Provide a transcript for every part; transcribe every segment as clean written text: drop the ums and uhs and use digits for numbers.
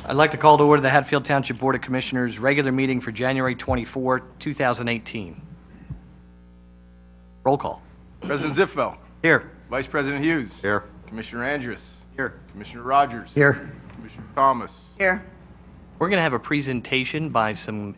I'd like to call to order the Hatfield Township Board of Commissioners regular meeting for January 24, 2018. Roll call. President Zipfel. Here. Vice President Hughes. Here. Commissioner Andrus. Here. Commissioner Rogers. Here. Commissioner Thomas. Here. We're going to have a presentation by some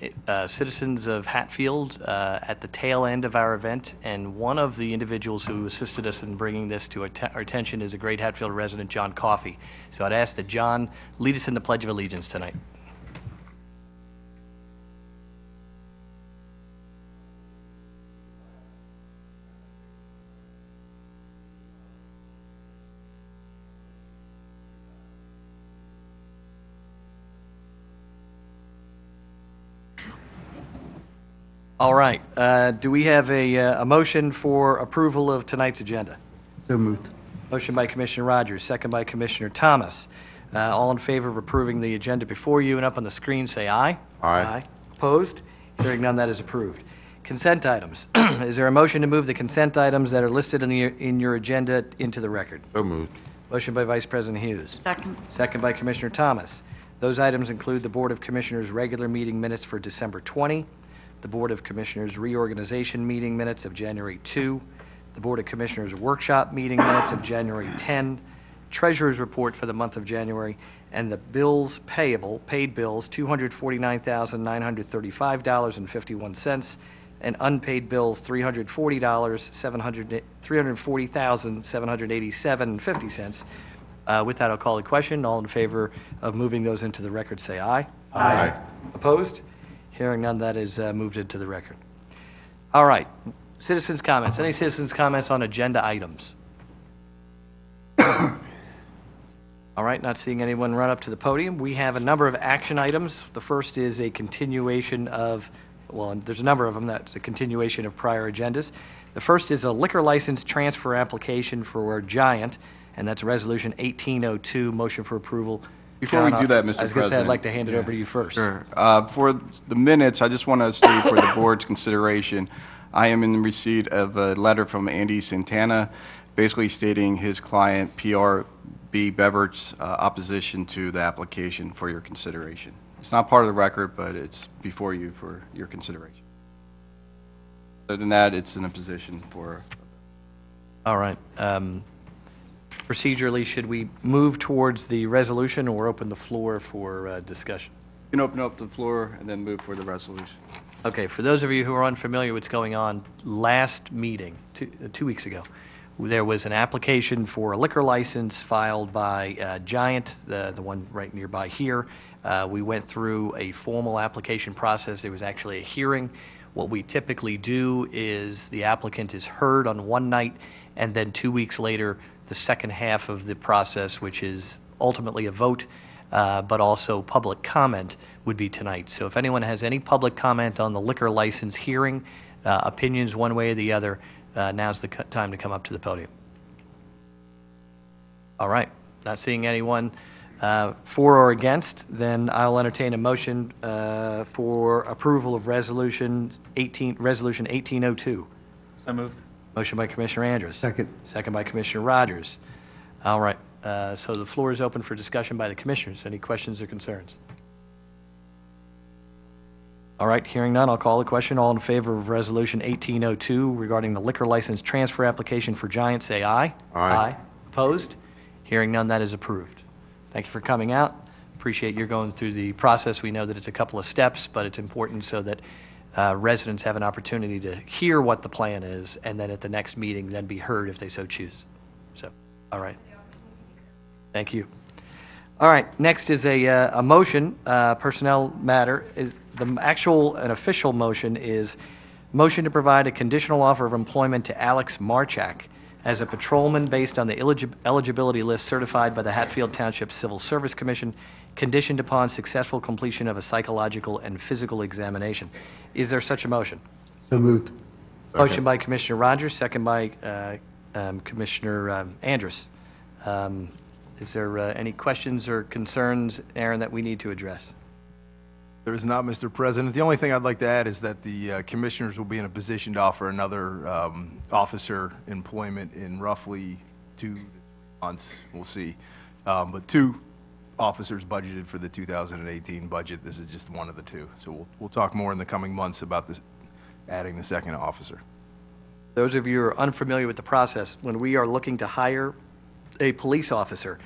citizens of Hatfield at the tail end of our event, and one of the individuals who assisted us in bringing this to our attention is a great Hatfield resident, John Coffey. So I'd ask that John lead us in the Pledge of Allegiance tonight. All right. Do we have a motion for approval of tonight's agenda? So moved. Motion by Commissioner Rogers, second by Commissioner Thomas. All in favor of approving the agenda before you and up on the screen, say aye. Aye. Opposed? Hearing none, that is approved. Consent items. Is there a motion to move the consent items that are listed in your agenda into the record? So moved. Motion by Vice President Hughes. Second. Second by Commissioner Thomas. Those items include the Board of Commissioners' regular meeting minutes for December 20, the Board of Commissioners reorganization meeting minutes of January 2, the Board of Commissioners workshop meeting minutes of January 10, Treasurer's report for the month of January, and the bills payable, paid bills, $249,935.51, and unpaid bills, $340,787.50. With that, I'll call the question. All in favor of moving those into the record, say aye. Aye. Opposed? Hearing none, that is moved into the record. All right. Citizens' comments. Any citizens' comments on agenda items? All right. Not seeing anyone run up to the podium. We have a number of action items. The first is a continuation of, well, there's a number of them. That's a continuation of prior agendas. The first is a liquor license transfer application for Giant, and that's Resolution 1802. Motion for approval. Before we do that, Mr. I was going to say, President. I'd like to hand it over to you first. Sure. For the minutes, I just want to state for the board's consideration, I am in receipt of a letter from Andy Santana, basically stating his client, PRB Beverage, opposition to the application for your consideration. It's not part of the record, but it's before you for your consideration. Other than that, it's in a position for... All right. Procedurally, should we move towards the resolution or open the floor for discussion? You can open up the floor and then move for the resolution. Okay, for those of you who are unfamiliar with what's going on, last meeting, two weeks ago, there was an application for a liquor license filed by Giant, the one right nearby here. We went through a formal application process. There was actually a hearing. What we typically do is the applicant is heard on one night, and then 2 weeks later, the second half of the process, which is ultimately a vote, but also public comment, would be tonight. So if anyone has any public comment on the liquor license hearing, opinions one way or the other, now's the time to come up to the podium. All right, not seeing anyone for or against, then I'll entertain a motion for approval of Resolution 1802. So moved. Motion by Commissioner Andrus. Second. Second by Commissioner Rogers. All right, so the floor is open for discussion by the commissioners. Any questions or concerns? All right, hearing none, I'll call the question. All in favor of Resolution 1802 regarding the liquor license transfer application for Giant, say aye. Aye. Opposed? Hearing none, that is approved. Thank you for coming out. Appreciate your going through the process. We know that it's a couple of steps, but it's important so that residents have an opportunity to hear what the plan is, and then at the next meeting, then be heard if they so choose. So, all right. Thank you. All right, next is a motion, personnel matter. An official motion is motion to provide a conditional offer of employment to Alex Marchak as a patrolman based on the eligibility list certified by the Hatfield Township Civil Service Commission, conditioned upon successful completion of a psychological and physical examination. Is there such a motion? So moved. Motion by Commissioner Rogers, second by Commissioner Andrus. Is there any questions or concerns, Aaron, that we need to address? There is not, Mr. President. The only thing I'd like to add is that the commissioners will be in a position to offer another officer employment in roughly 2 to 3 months. We'll see. But 2 officers budgeted for the 2018 budget. This is just one of the two. So we'll talk more in the coming months about this, adding the second officer. Those of you who are unfamiliar with the process, when we are looking to hire a police officer,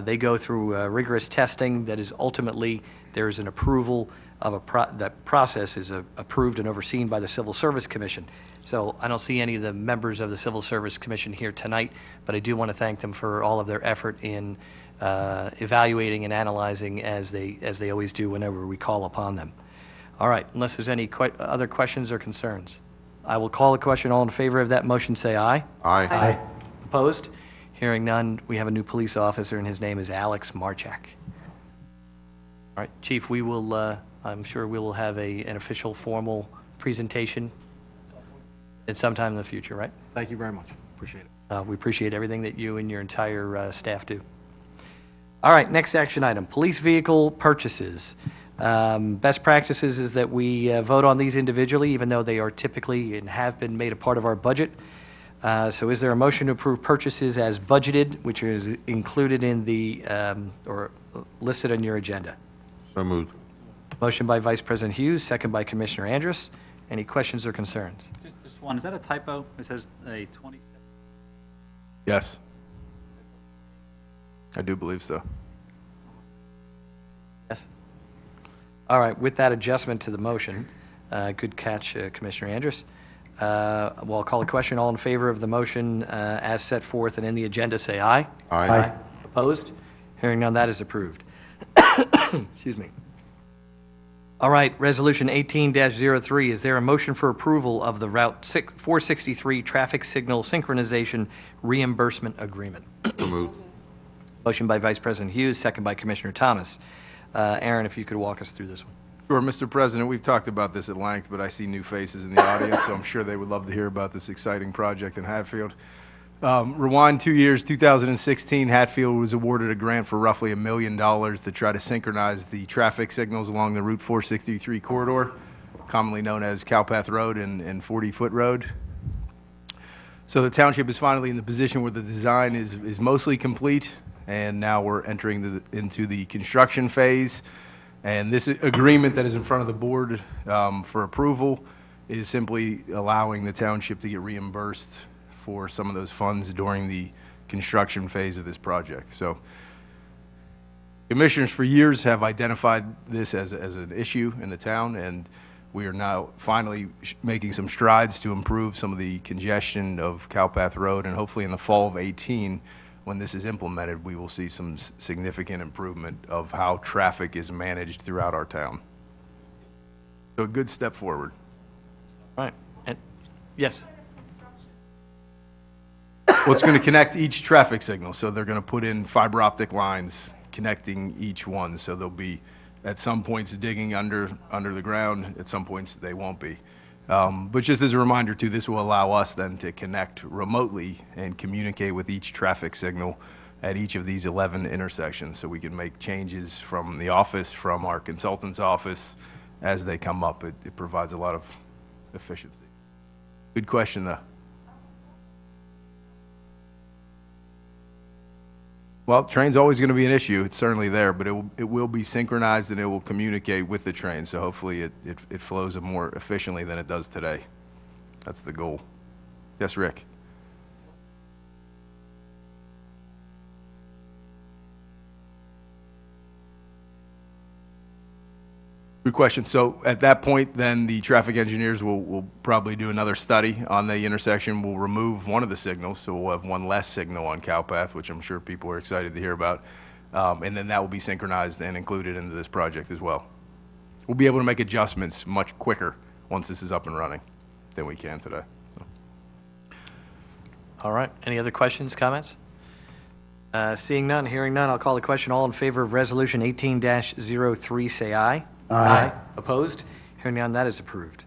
they go through rigorous testing that is ultimately, there's an approval of that process is approved and overseen by the Civil Service Commission. So I don't see any of the members of the Civil Service Commission here tonight, but I do want to thank them for all of their effort in evaluating and analyzing as they always do whenever we call upon them. All right, unless there's any other questions or concerns. I will call the question. All in favor of that motion, say aye. Aye. Opposed? Hearing none, we have a new police officer, and his name is Alex Marchak. All right, Chief, we will, I'm sure we will have an official formal presentation at some time in the future, right? Thank you very much. Appreciate it. We appreciate everything that you and your entire staff do. All right, next action item, police vehicle purchases. Best practices is that we vote on these individually, even though they are typically and have been made a part of our budget. So is there a motion to approve purchases as budgeted, which is included in the, or listed on your agenda? So moved. Motion by Vice President Hughes, second by Commissioner Andrus. Any questions or concerns? Just one, is that a typo? It says a 27. Yes. I do believe so. Yes. All right, with that adjustment to the motion, good catch, Commissioner Andrus. We'll call a question. All in favor of the motion as set forth and in the agenda, say aye. Aye. Opposed? Hearing none, that is approved. Excuse me. All right, Resolution 18-03, is there a motion for approval of the Route 463 Traffic Signal Synchronization Reimbursement Agreement? So moved. Motion by Vice President Hughes, second by Commissioner Thomas. Aaron, if you could walk us through this one. Sure, Mr. President, we've talked about this at length, but I see new faces in the audience, so I'm sure they would love to hear about this exciting project in Hatfield. Rewind 2 years, 2016, Hatfield was awarded a grant for roughly $1 million to try to synchronize the traffic signals along the Route 463 corridor, commonly known as Cowpath Road and 40-Foot Road. So the township is finally in the position where the design is mostly complete, and now we're entering into the construction phase. And this agreement that is in front of the board for approval is simply allowing the township to get reimbursed for some of those funds during the construction phase of this project. So commissioners for years have identified this as an issue in the town, and we are now finally making some strides to improve some of the congestion of Cowpath Road, and hopefully in the fall of 18, when this is implemented, we will see some significant improvement of how traffic is managed throughout our town. So a good step forward. All right. And, yes. Well, it's going to connect each traffic signal, so they're going to put in fiber optic lines connecting each one, so they'll be at some points digging under the ground, at some points they won't be. But just as a reminder too, this will allow us then to connect remotely and communicate with each traffic signal at each of these 11 intersections, so we can make changes from the office, from our consultant's office, as they come up. It provides a lot of efficiency. Good question, though. Well, train's always going to be an issue. It's certainly there, but it will be synchronized and it will communicate with the train. So hopefully it flows more efficiently than it does today. That's the goal. Yes, Rick? Good question. So at that point, then the traffic engineers will probably do another study on the intersection. We'll remove one of the signals, so we'll have one less signal on Cowpath, which I'm sure people are excited to hear about. And then that will be synchronized and included into this project as well. We'll be able to make adjustments much quicker once this is up and running than we can today. All right. Any other questions, comments? Seeing none, hearing none, I'll call the question. All in favor of Resolution 18-03, say aye. Aye. Opposed? Hearing none, that is approved.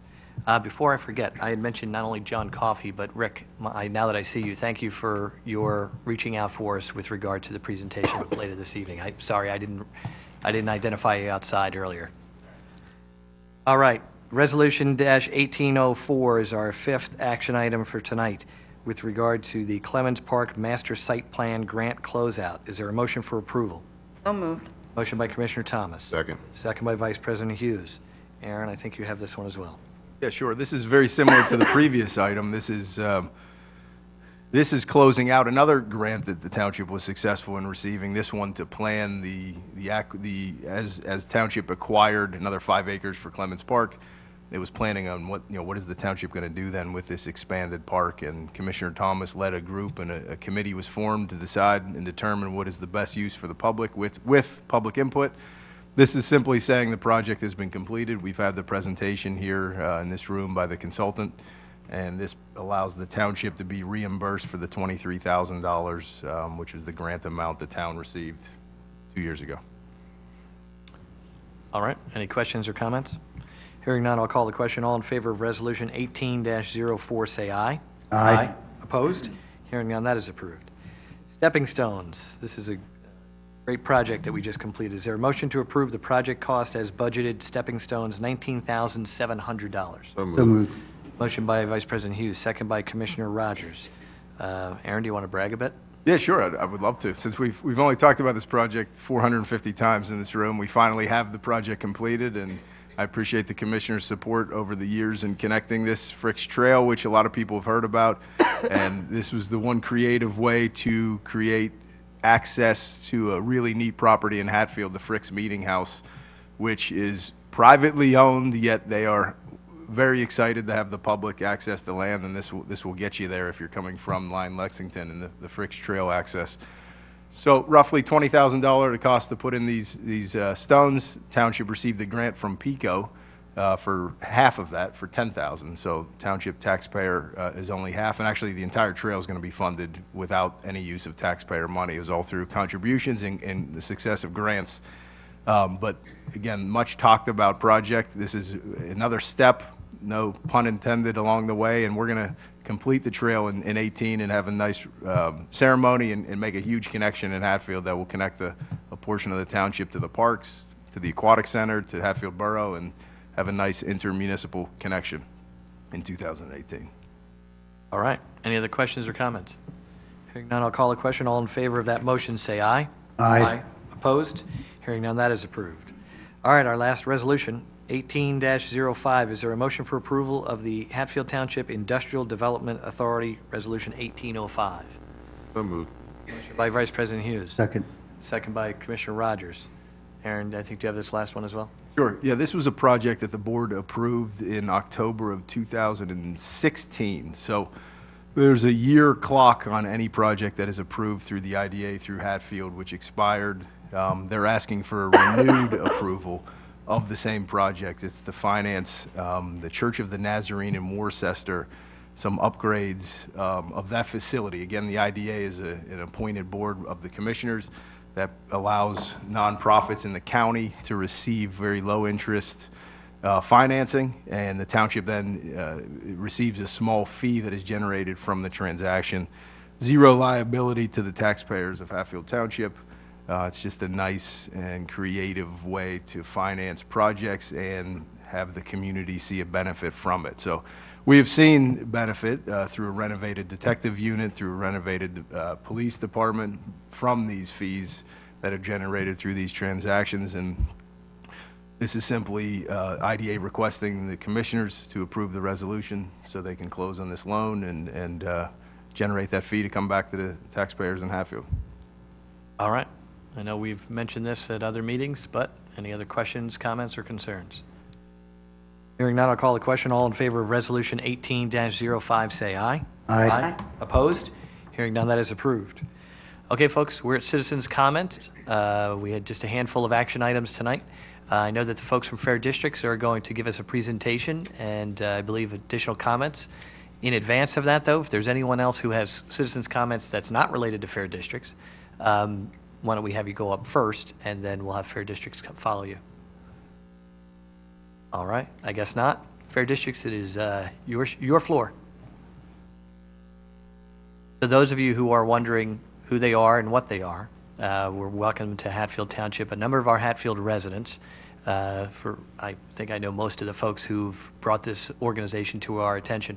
Before I forget, I had mentioned not only John Coffey, but Rick, now that I see you, thank you for your reaching out for us with regard to the presentation later this evening. I'm sorry I didn't identify you outside earlier. All right, Resolution -1804 is our fifth action item for tonight with regard to the Clemens Park Master Site Plan Grant Closeout. Is there a motion for approval? So moved. Motion by Commissioner Thomas. Second. Second by Vice President Hughes. Aaron, I think you have this one as well. Yeah, sure. This is very similar to the previous item. This is closing out another grant that the township was successful in receiving. This one to plan as township acquired another 5 acres for Clements Park. It was planning on what is the township going to do then with this expanded park, and Commissioner Thomas led a group, and a committee was formed to decide and determine what is the best use for the public with public input. This is simply saying the project has been completed. We've had the presentation here in this room by the consultant, and this allows the township to be reimbursed for the $23,000, which is the grant amount the town received 2 years ago. All right, any questions or comments? Hearing none, I'll call the question. All in favor of Resolution 18-04, say aye. Aye. Opposed? Hearing none, that is approved. Stepping Stones, this is a great project that we just completed. Is there a motion to approve the project cost as budgeted, Stepping Stones, $19,700? So moved. Motion by Vice President Hughes, second by Commissioner Rogers. Aaron, do you want to brag a bit? Yeah, sure. I would love to. Since we've only talked about this project 450 times in this room, we finally have the project completed, and I appreciate the commissioner's support over the years in connecting this Fricks Trail, which a lot of people have heard about. And this was the one creative way to create access to a really neat property in Hatfield, the Fricks Meeting House, which is privately owned, yet they are very excited to have the public access the land, and this will get you there if you're coming from Line Lexington and the Fricks Trail access. So roughly $20,000 it cost to put in these stones. Township received a grant from PICO for half of that, for $10,000. So township taxpayer is only half, and actually the entire trail is going to be funded without any use of taxpayer money. It was all through contributions and the success of grants. But again, much talked about project. This is another step, no pun intended, along the way, and we're going to complete the trail in 18 and have a nice ceremony and make a huge connection in Hatfield that will connect a portion of the township to the parks, to the aquatic center, to Hatfield Borough, and have a nice intermunicipal connection in 2018. All right, any other questions or comments? Hearing none, I'll call the question. All in favor of that motion, say aye. Aye. Opposed? Hearing none, that is approved. All right, our last resolution, 18-05. Is there a motion for approval of the Hatfield Township Industrial Development Authority Resolution 1805? So moved. Motion by Vice President Hughes. Second. Second by Commissioner Rogers. Aaron, I think you have this last one as well? Sure. Yeah, this was a project that the board approved in October of 2016. So there's a year clock on any project that is approved through the IDA through Hatfield, which expired. They're asking for a renewed approval of the same project. It's to finance the Church of the Nazarene in Worcester, some upgrades of that facility. Again, the IDA is an appointed board of the commissioners that allows nonprofits in the county to receive very low interest financing, and the township then receives a small fee that is generated from the transaction. Zero liability to the taxpayers of Hatfield Township. It's just a nice and creative way to finance projects and have the community see a benefit from it. So we have seen benefit through a renovated detective unit, through a renovated police department from these fees that are generated through these transactions. And this is simply IDA requesting the commissioners to approve the resolution so they can close on this loan and generate that fee to come back to the taxpayers in Hatfield. All right. I know we've mentioned this at other meetings, but any other questions, comments, or concerns? Hearing none, I'll call the question. All in favor of Resolution 18-05, say aye. Aye. Opposed? Hearing none, that is approved. Okay, folks, we're at citizens' comment. We had just a handful of action items tonight. I know that the folks from Fair Districts are going to give us a presentation and I believe additional comments. In advance of that, though, if there's anyone else who has citizens' comments that's not related to Fair Districts, why don't we have you go up first, and then we'll have Fair Districts follow you. All right, I guess not. Fair Districts, it is your floor. For those of you who are wondering who they are and what they are, we're welcome to Hatfield Township. A number of our Hatfield residents, I think I know most of the folks who've brought this organization to our attention.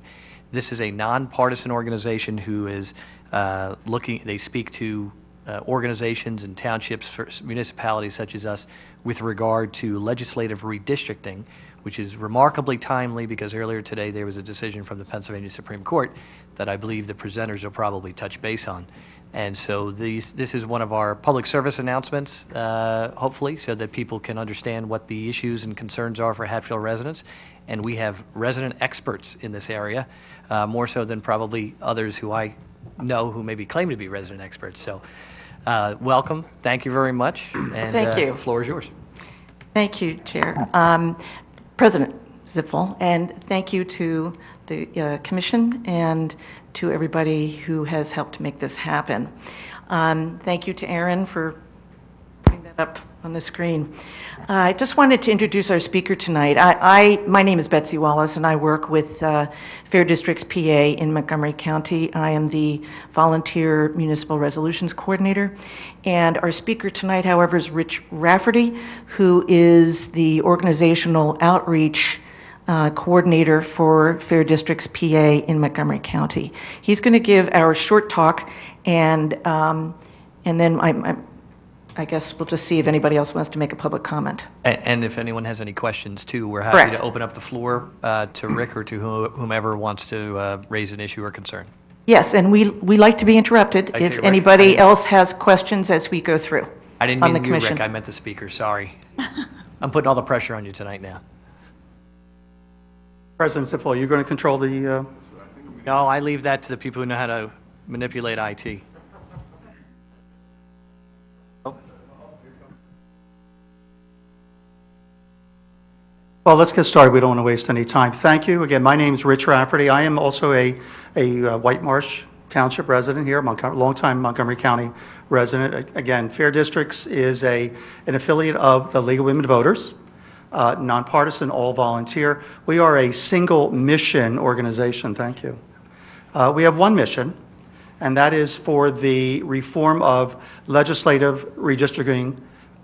This is a nonpartisan organization who is they speak to organizations and townships for municipalities such as us with regard to legislative redistricting, which is remarkably timely because earlier today there was a decision from the Pennsylvania Supreme Court that I believe the presenters will probably touch base on. And so this is one of our public service announcements, hopefully, so that people can understand what the issues and concerns are for Hatfield residents. And we have resident experts in this area, more so than probably others who I know who maybe claim to be resident experts. So welcome. Thank you very much. And, Thank you. The floor is yours. Thank you, Chair. President Zipfel, and thank you to the Commission and to everybody who has helped make this happen. Thank you to Aaron for putting that up on the screen. I just wanted to introduce our speaker tonight. My name is Betsy Wallace, and I work with Fair Districts PA in Montgomery County. I am the Volunteer Municipal Resolutions Coordinator. And our speaker tonight, however, is Rich Rafferty, who is the Organizational Outreach Coordinator for Fair Districts PA in Montgomery County. He's going to give our short talk, and then I guess we'll just see if anybody else wants to make a public comment. And if anyone has any questions, too, we're happy Correct. to open up the floor to Rick or to whomever wants to raise an issue or concern. Yes, and we like to be interrupted I see, if Rick. anybody else has questions as we go through I didn't on mean the you, Rick. commission. I meant the speaker. Sorry. I'm putting all the pressure on you tonight now. President Zipfel, you're going to control the, No, I leave that to the people who know how to manipulate IT. well, let's get started. We don't want to waste any time. Thank you. Again, my name is Rich Rafferty. I am also a White Marsh Township resident here, longtime Montgomery County resident. Again, Fair Districts is an affiliate of the League of Women Voters, nonpartisan, all volunteer. We are a single mission organization. Thank you. We have one mission, and that is for the reform of legislative redistricting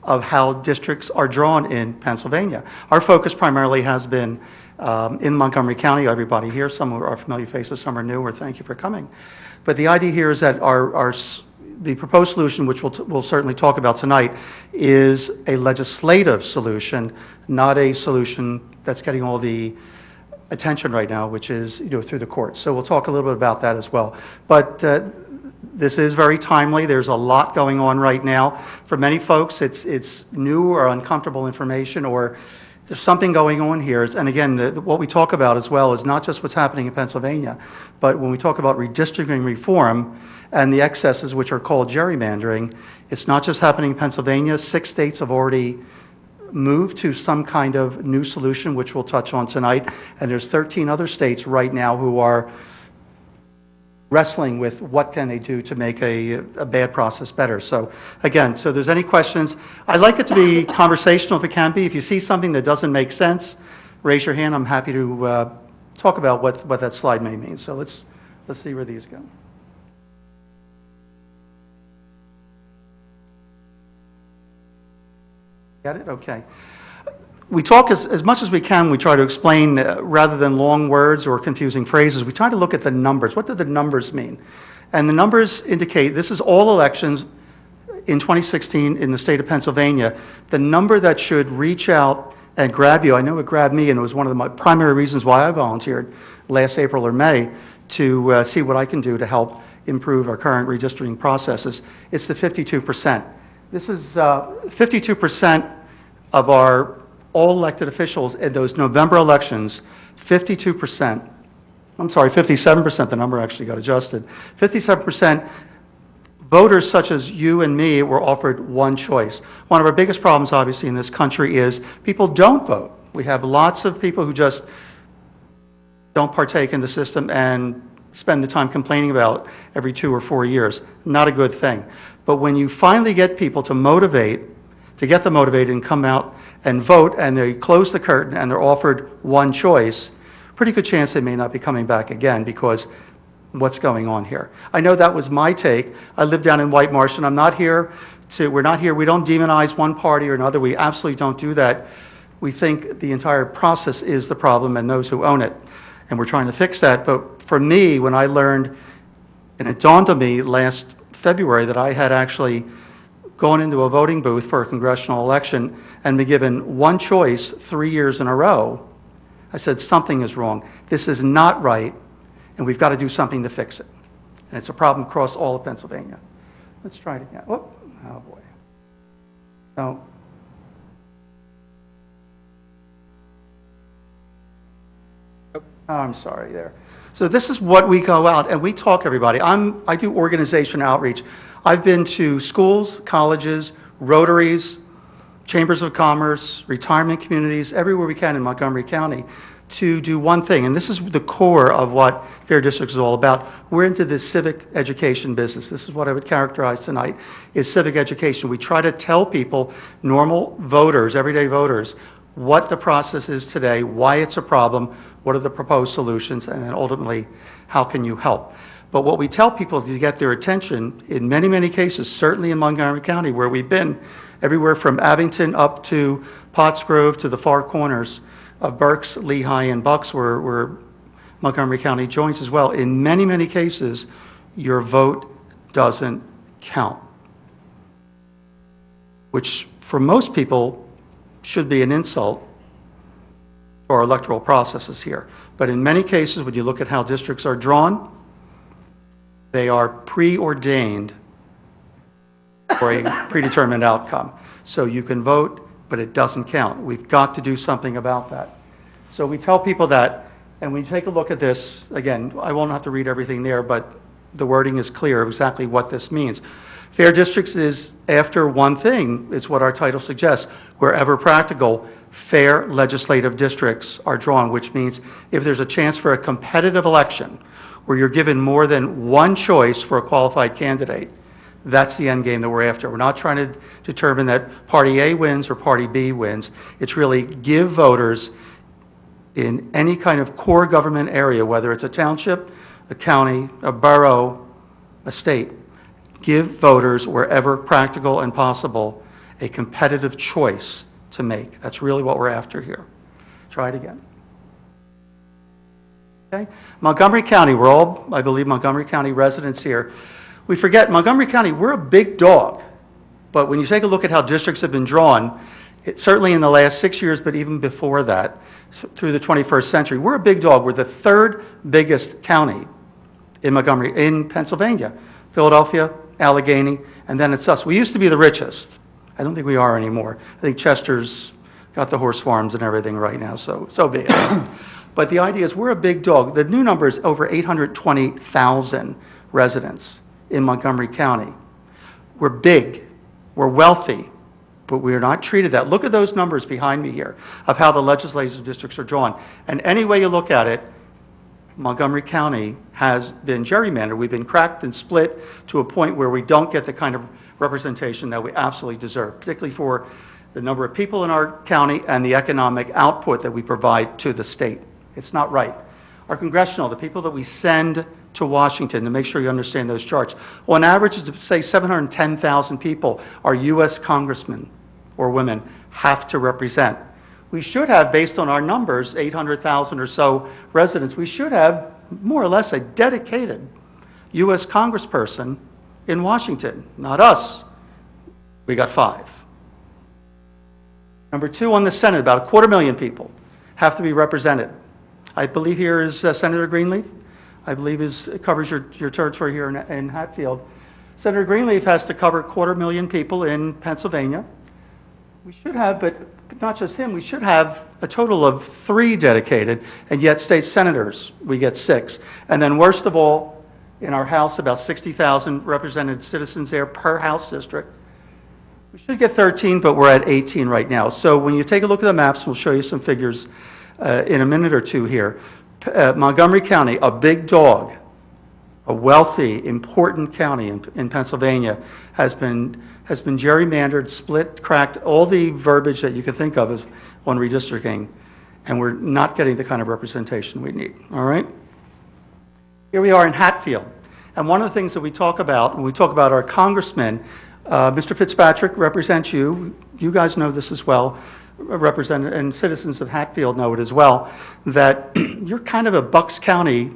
of how districts are drawn in Pennsylvania. Our focus primarily has been in Montgomery County. Everybody here, some are familiar faces, some are newer. Thank you for coming. But the idea here is that the proposed solution, which we'll certainly talk about tonight, is a legislative solution, not a solution that's getting all the attention right now, which is through the courts. So we'll talk a little bit about that as well. But this is very timely. There's a lot going on right now. For many folks, it's new or uncomfortable information, or there's something going on here. And again, what we talk about as well is not just what's happening in Pennsylvania, but when we talk about redistricting reform and the excesses which are called gerrymandering, it's not just happening in Pennsylvania. 6 states have already moved to some kind of new solution, which we'll touch on tonight. And there's 13 other states right now who are wrestling with what can they do to make a bad process better. So again, so if there's any questions, I'd like it to be conversational if it can be. If you see something that doesn't make sense, raise your hand. I'm happy to talk about what that slide may mean. So let's see where these go. Got it? Okay. We talk as much as we can, we try to explain, rather than long words or confusing phrases, we try to look at the numbers. What do the numbers mean? And the numbers indicate, this is all elections in 2016 in the state of Pennsylvania. The number that should reach out and grab you, I know it grabbed me, and it was one of my primary reasons why I volunteered last April or May to see what I can do to help improve our current redistricting processes. It's the 52%. This is 52% of our all elected officials in those November elections, 57%, the number actually got adjusted, 57% voters such as you and me were offered one choice. One of our biggest problems, obviously, in this country is people don't vote. We have lots of people who just don't partake in the system and spend the time complaining about every 2 or 4 years. Not a good thing. But when you finally get people to get them motivated and come out and vote, and they close the curtain and they're offered one choice, pretty good chance they may not be coming back again, because what's going on here? I know that was my take. I live down in White Marsh, and we're not here, we don't demonize one party or another. We absolutely don't do that. We think the entire process is the problem and those who own it, and we're trying to fix that. But for me, when I learned, and it dawned on me last February that I had actually gone into a voting booth for a congressional election and been given one choice 3 years in a row. I said, something is wrong. This is not right, and we've got to do something to fix it. And it's a problem across all of Pennsylvania. Let's try it again. Whoop. Oh, boy. So, oh, I'm sorry there. So this is what we go out and we talk, everybody. I do organization outreach. I've been to schools, colleges, Rotaries, chambers of commerce, retirement communities, everywhere we can in Montgomery County to do one thing. And this is the core of what Fair Districts is all about. We're into this civic education business. This is what I would characterize tonight, is civic education. We try to tell people, normal voters, everyday voters, what the process is today, why it's a problem, what are the proposed solutions, and then ultimately, how can you help? But what we tell people to get their attention, in many, many cases, certainly in Montgomery County, where we've been, everywhere from Abington up to Pottsgrove to the far corners of Berks, Lehigh, and Bucks, where Montgomery County joins as well, in many, many cases, your vote doesn't count, which for most people should be an insult to our electoral processes here. But in many cases, when you look at how districts are drawn, they are preordained for a predetermined outcome. So you can vote, but it doesn't count. We've got to do something about that. So we tell people that, and we take a look at this, again, I won't have to read everything there, but the wording is clear exactly what this means. Fair districts is after one thing, it's what our title suggests. Wherever practical, fair legislative districts are drawn, which means if there's a chance for a competitive election where you're given more than one choice for a qualified candidate, that's the end game that we're after. We're not trying to determine that Party A wins or Party B wins. It's really give voters in any kind of core government area, whether it's a township, a county, a borough, a state, give voters, wherever practical and possible, a competitive choice to make. That's really what we're after here. Try it again. Okay? Montgomery County, we're all, I believe, Montgomery County residents here. We forget, Montgomery County, we're a big dog. But when you take a look at how districts have been drawn, certainly in the last 6 years, but even before that, through the 21st century, we're a big dog. We're the third biggest county in Pennsylvania. Philadelphia, Allegheny, and then it's us. We used to be the richest. I don't think we are anymore. I think Chester's got the horse farms and everything right now, so be it. But the idea is we're a big dog. The new number is over 820,000 residents in Montgomery County. We're big, we're wealthy, but we are not treated that. Look at those numbers behind me here of how the legislative districts are drawn. And any way you look at it, Montgomery County has been gerrymandered. We've been cracked and split to a point where we don't get the kind of representation that we absolutely deserve, particularly for the number of people in our county and the economic output that we provide to the state. It's not right. Our congressional, the people that we send to Washington, to make sure you understand those charts, on average, say 710,000 people our U.S. congressmen or women have to represent. We should have, based on our numbers, 800,000 or so residents, we should have more or less a dedicated U.S. congressperson in Washington. Not us. We got 5. Number 2 on the Senate, about 250,000 people have to be represented. I believe here is Senator Greenleaf. I believe covers your territory here in Hatfield. Senator Greenleaf has to cover 250,000 people in Pennsylvania. We should have, but not just him, we should have a total of 3 dedicated, and yet state senators, we get 6. And then worst of all, in our House, about 60,000 represented citizens there per House district. We should get 13, but we're at 18 right now. So when you take a look at the maps, we'll show you some figures in a minute or two here. Montgomery County, a big dog, a wealthy, important county in Pennsylvania, has been gerrymandered, split, cracked, all the verbiage that you can think of on redistricting, and we're not getting the kind of representation we need, all right? Here we are in Hatfield, and one of the things that we talk about, when we talk about our congressmen, Mr. Fitzpatrick represents you. You guys know this as well, and citizens of Hatfield know it as well, that you're kind of a Bucks County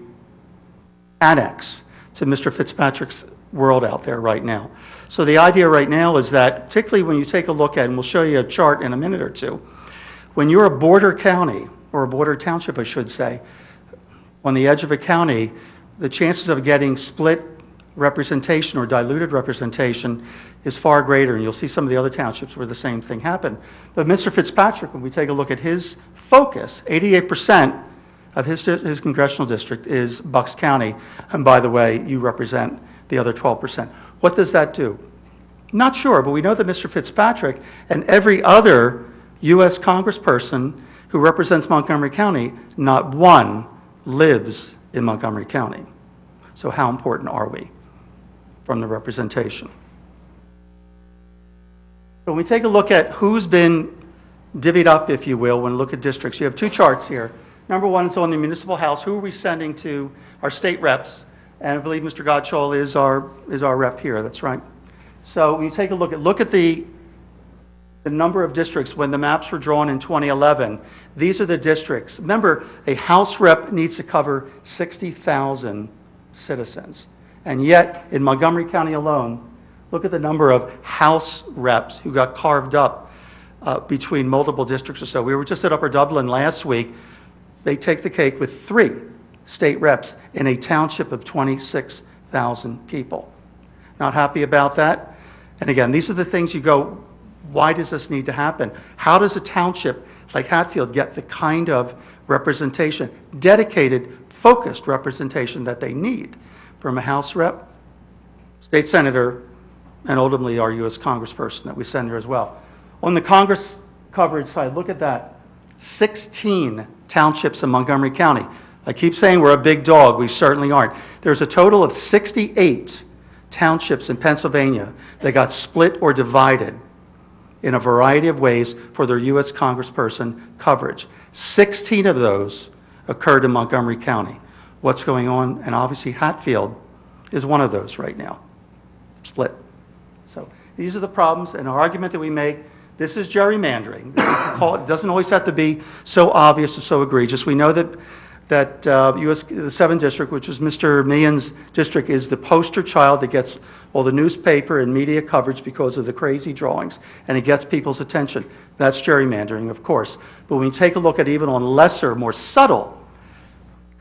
annex to Mr. Fitzpatrick's world out there right now. So the idea right now is that, particularly when you take a look at, and we'll show you a chart in a minute or two, when you're a border county, or a border township, I should say, on the edge of a county, the chances of getting split representation or diluted representation is far greater, and you'll see some of the other townships where the same thing happened. But Mr. Fitzpatrick, when we take a look at his focus, 88% of his congressional district is Bucks County, and by the way, you represent the other 12%. What does that do? Not sure, but we know that Mr. Fitzpatrick and every other U.S. congressperson who represents Montgomery County, not one lives in Montgomery County. So how important are we from the representation? When we take a look at who's been divvied up, if you will, when we look at districts, you have two charts here. Number one is on the municipal house. Who are we sending to our state reps? And I believe Mr. Godshall is our rep here. That's right. So when you take a look at the number of districts when the maps were drawn in 2011. These are the districts. Remember, a House rep needs to cover 60,000 citizens. And yet, in Montgomery County alone, look at the number of House reps who got carved up between multiple districts or so. We were just at Upper Dublin last week. They take the cake with 3 state reps in a township of 26,000 people. Not happy about that? And again, these are the things you go, why does this need to happen? How does a township like Hatfield get the kind of representation, dedicated, focused representation that they need from a House rep, state senator, and ultimately our U.S. congressperson that we send there as well? On the Congress coverage side, look at that. 16 townships in Montgomery County. I keep saying we're a big dog. We certainly aren't. There's a total of 68 townships in Pennsylvania that got split or divided in a variety of ways for their U.S. congressperson coverage. 16 of those occurred in Montgomery County. What's going on? And obviously Hatfield is one of those right now, split. So these are the problems, and our argument that we make, this is gerrymandering. It doesn't always have to be so obvious or so egregious. We know that the 7th District, which is Mr. Meehan's district, is the poster child that gets all the newspaper and media coverage because of the crazy drawings, and it gets people's attention. That's gerrymandering, of course. But when you take a look at even on lesser, more subtle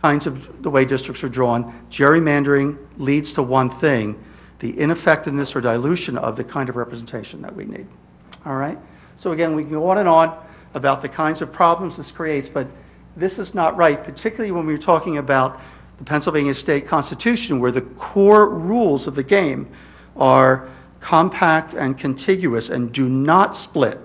kinds of the way districts are drawn, gerrymandering leads to one thing, the ineffectiveness or dilution of the kind of representation that we need. All right? So again, we can go on and on about the kinds of problems this creates, but this is not right, particularly when we're talking about the Pennsylvania State Constitution, where the core rules of the game are compact and contiguous and do not split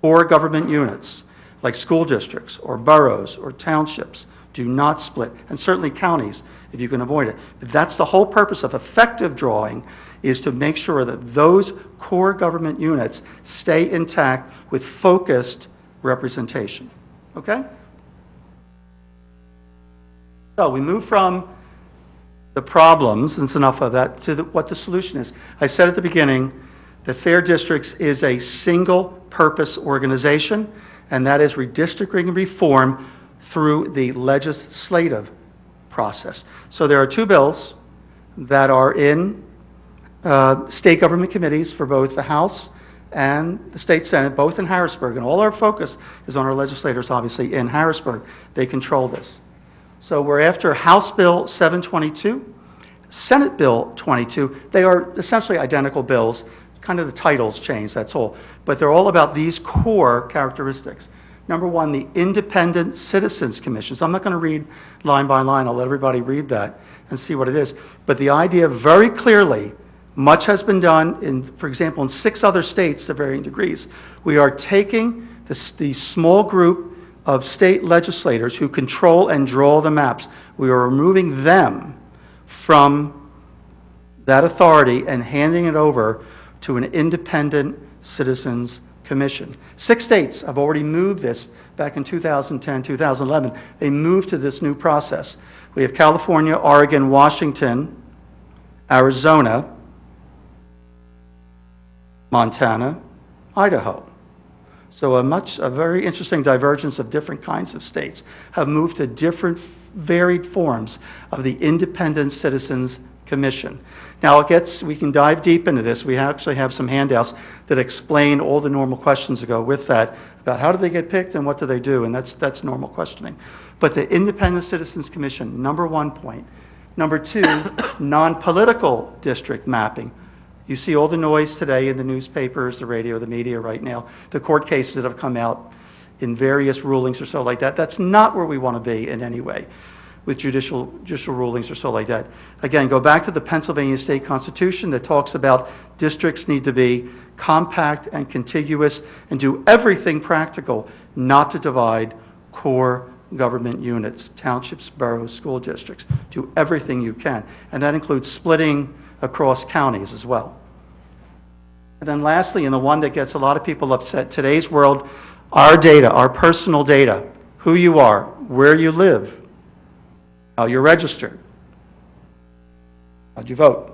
core government units like school districts or boroughs or townships. Do not split, and certainly counties if you can avoid it. But that's the whole purpose of effective drawing, is to make sure that those core government units stay intact with focused representation. Okay? So we move from the problems, and it's enough of that, to what the solution is. I said at the beginning that Fair Districts is a single-purpose organization, and that is redistricting reform through the legislative process. So there are 2 bills that are in state government committees for both the House and the State Senate, both in Harrisburg, and all our focus is on our legislators, obviously, in Harrisburg. They control this. So we're after House Bill 722, Senate Bill 22. They are essentially identical bills, kind of the titles change, that's all. But they're all about these core characteristics. Number one, the Independent Citizens Commission. So I'm not going to read line by line. I'll let everybody read that and see what it is. But the idea very clearly, much has been done, for example, in 6 other states to varying degrees. We are taking the small group of state legislators who control and draw the maps. We are removing them from that authority and handing it over to an Independent Citizens Commission. 6 states have already moved this back in 2010, 2011. They moved to this new process. We have California, Oregon, Washington, Arizona, Montana, Idaho. So a very interesting divergence of different kinds of states have moved to different varied forms of the Independent Citizens Commission. Now, we can dive deep into this. We actually have some handouts that explain all the normal questions that go with that, about how do they get picked and what do they do, and that's normal questioning. But the Independent Citizens Commission, number one point. Number two, non-political district mapping. You see all the noise today in the newspapers, the radio, the media right now, the court cases that have come out in various rulings or so like that. That's not where we want to be in any way with judicial rulings or so like that. Again, go back to the Pennsylvania State Constitution that talks about districts need to be compact and contiguous and do everything practical not to divide core government units, townships, boroughs, school districts. Do everything you can. And that includes splitting across counties as well. And then lastly, and the one that gets a lot of people upset, today's world, our data, our personal data, who you are, where you live, how you're registered, how'd you vote.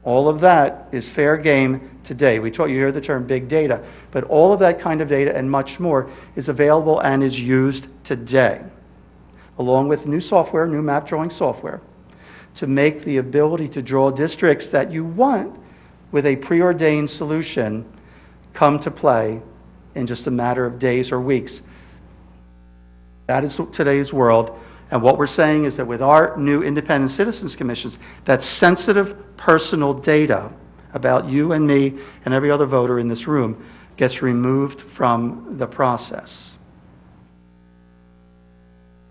All of that is fair game today. You hear the term big data, but all of that kind of data and much more is available and is used today, along with new software, new map drawing software, to make the ability to draw districts that you want with a preordained solution come to play in just a matter of days or weeks. That is today's world. And what we're saying is that with our new Independent Citizens Commissions, that sensitive personal data about you and me and every other voter in this room gets removed from the process.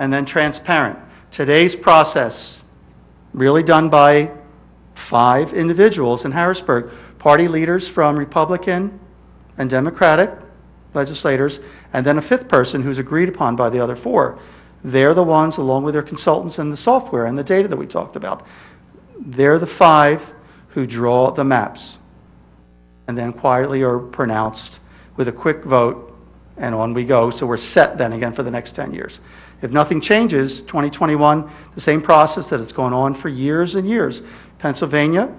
And then transparent. Today's process, really done by 5 individuals in Harrisburg, party leaders from Republican and Democratic legislators, and then a 5th person who's agreed upon by the other 4. They're the ones, along with their consultants and the software and the data that we talked about. They're the 5 who draw the maps and then quietly are pronounced with a quick vote, and on we go. So we're set then again for the next 10 years. If nothing changes, 2021, the same process that has gone on for years and years. Pennsylvania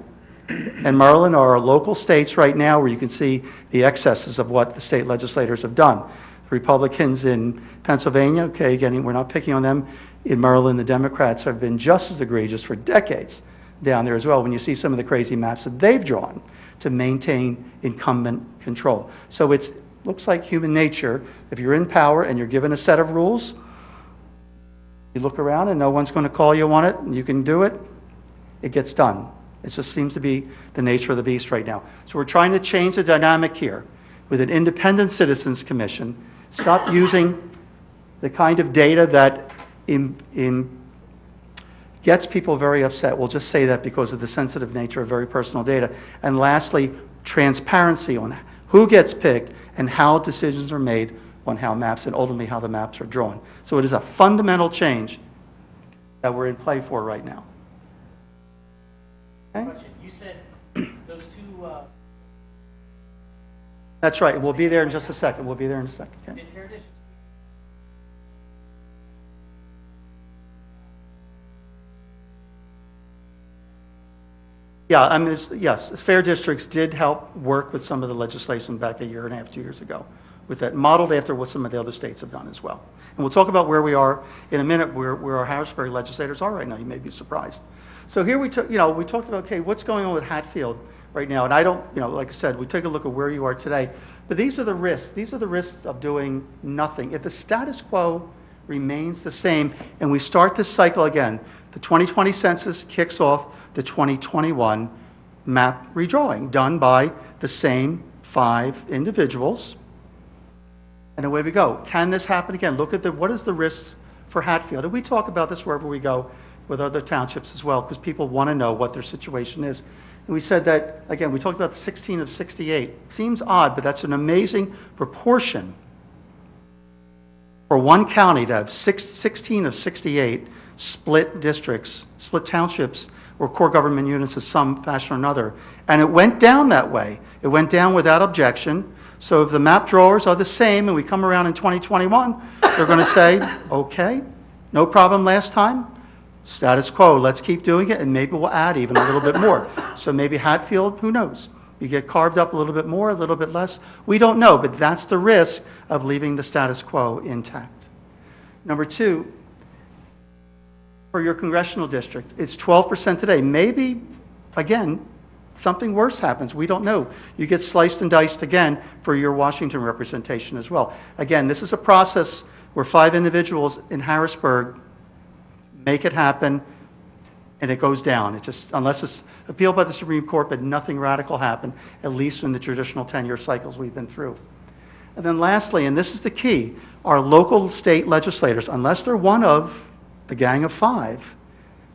and Maryland are our local states right now where you can see the excesses of what the state legislators have done. Republicans in Pennsylvania, okay, again, we're not picking on them. In Maryland, the Democrats have been just as egregious for decades down there as well when you see some of the crazy maps that they've drawn to maintain incumbent control. So it looks like human nature. If you're in power and you're given a set of rules, you look around and no one's going to call you on it, and you can do it, it gets done. It just seems to be the nature of the beast right now. So we're trying to change the dynamic here with an Independent Citizens Commission. Stop using the kind of data that gets people very upset. We'll just say that because of the sensitive nature of very personal data. And lastly, transparency on who gets picked and how decisions are made on how maps and ultimately how the maps are drawn. So it is a fundamental change that we're in play for right now. Okay? Question. You said those 2... That's right. We'll be there in just a second. We'll be there in a second. Okay? Did fair districts... Yeah, I mean, yes, fair districts did help work with some of the legislation back a year and a half, 2 years ago, with that modeled after what some of the other states have done as well. And we'll talk about where we are in a minute, where our Harrisburg legislators are right now. You may be surprised. So here we talked about, okay, what's going on with Hatfield right now? And I don't, like I said, we take a look at where you are today. But these are the risks. These are the risks of doing nothing. If the status quo remains the same and we start this cycle again, the 2020 census kicks off the 2021 map redrawing done by the same 5 individuals. And away we go. Can this happen again? Look at what is the risk for Hatfield? And we talk about this wherever we go with other townships as well, because people want to know what their situation is. And we said that, again, we talked about 16 of 68. Seems odd, but that's an amazing proportion for one county to have 16 of 68 split districts, split townships, or core government units of some fashion or another. And it went down that way. It went down without objection. So if the map drawers are the same and we come around in 2021, they're going to say, okay, no problem last time, status quo, let's keep doing it, and maybe we'll add even a little bit more. So maybe Hatfield, who knows? You get carved up a little bit more, a little bit less. We don't know, but that's the risk of leaving the status quo intact. Number 2, for your congressional district. It's 12% today. Maybe, again, something worse happens. We don't know. You get sliced and diced again for your Washington representation as well. Again, this is a process where 5 individuals in Harrisburg make it happen, and it goes down. It just, unless it's appealed by the Supreme Court, but nothing radical happened, at least in the traditional 10-year cycles we've been through. And then lastly, and this is the key, our local state legislators, unless they're one of the gang of 5,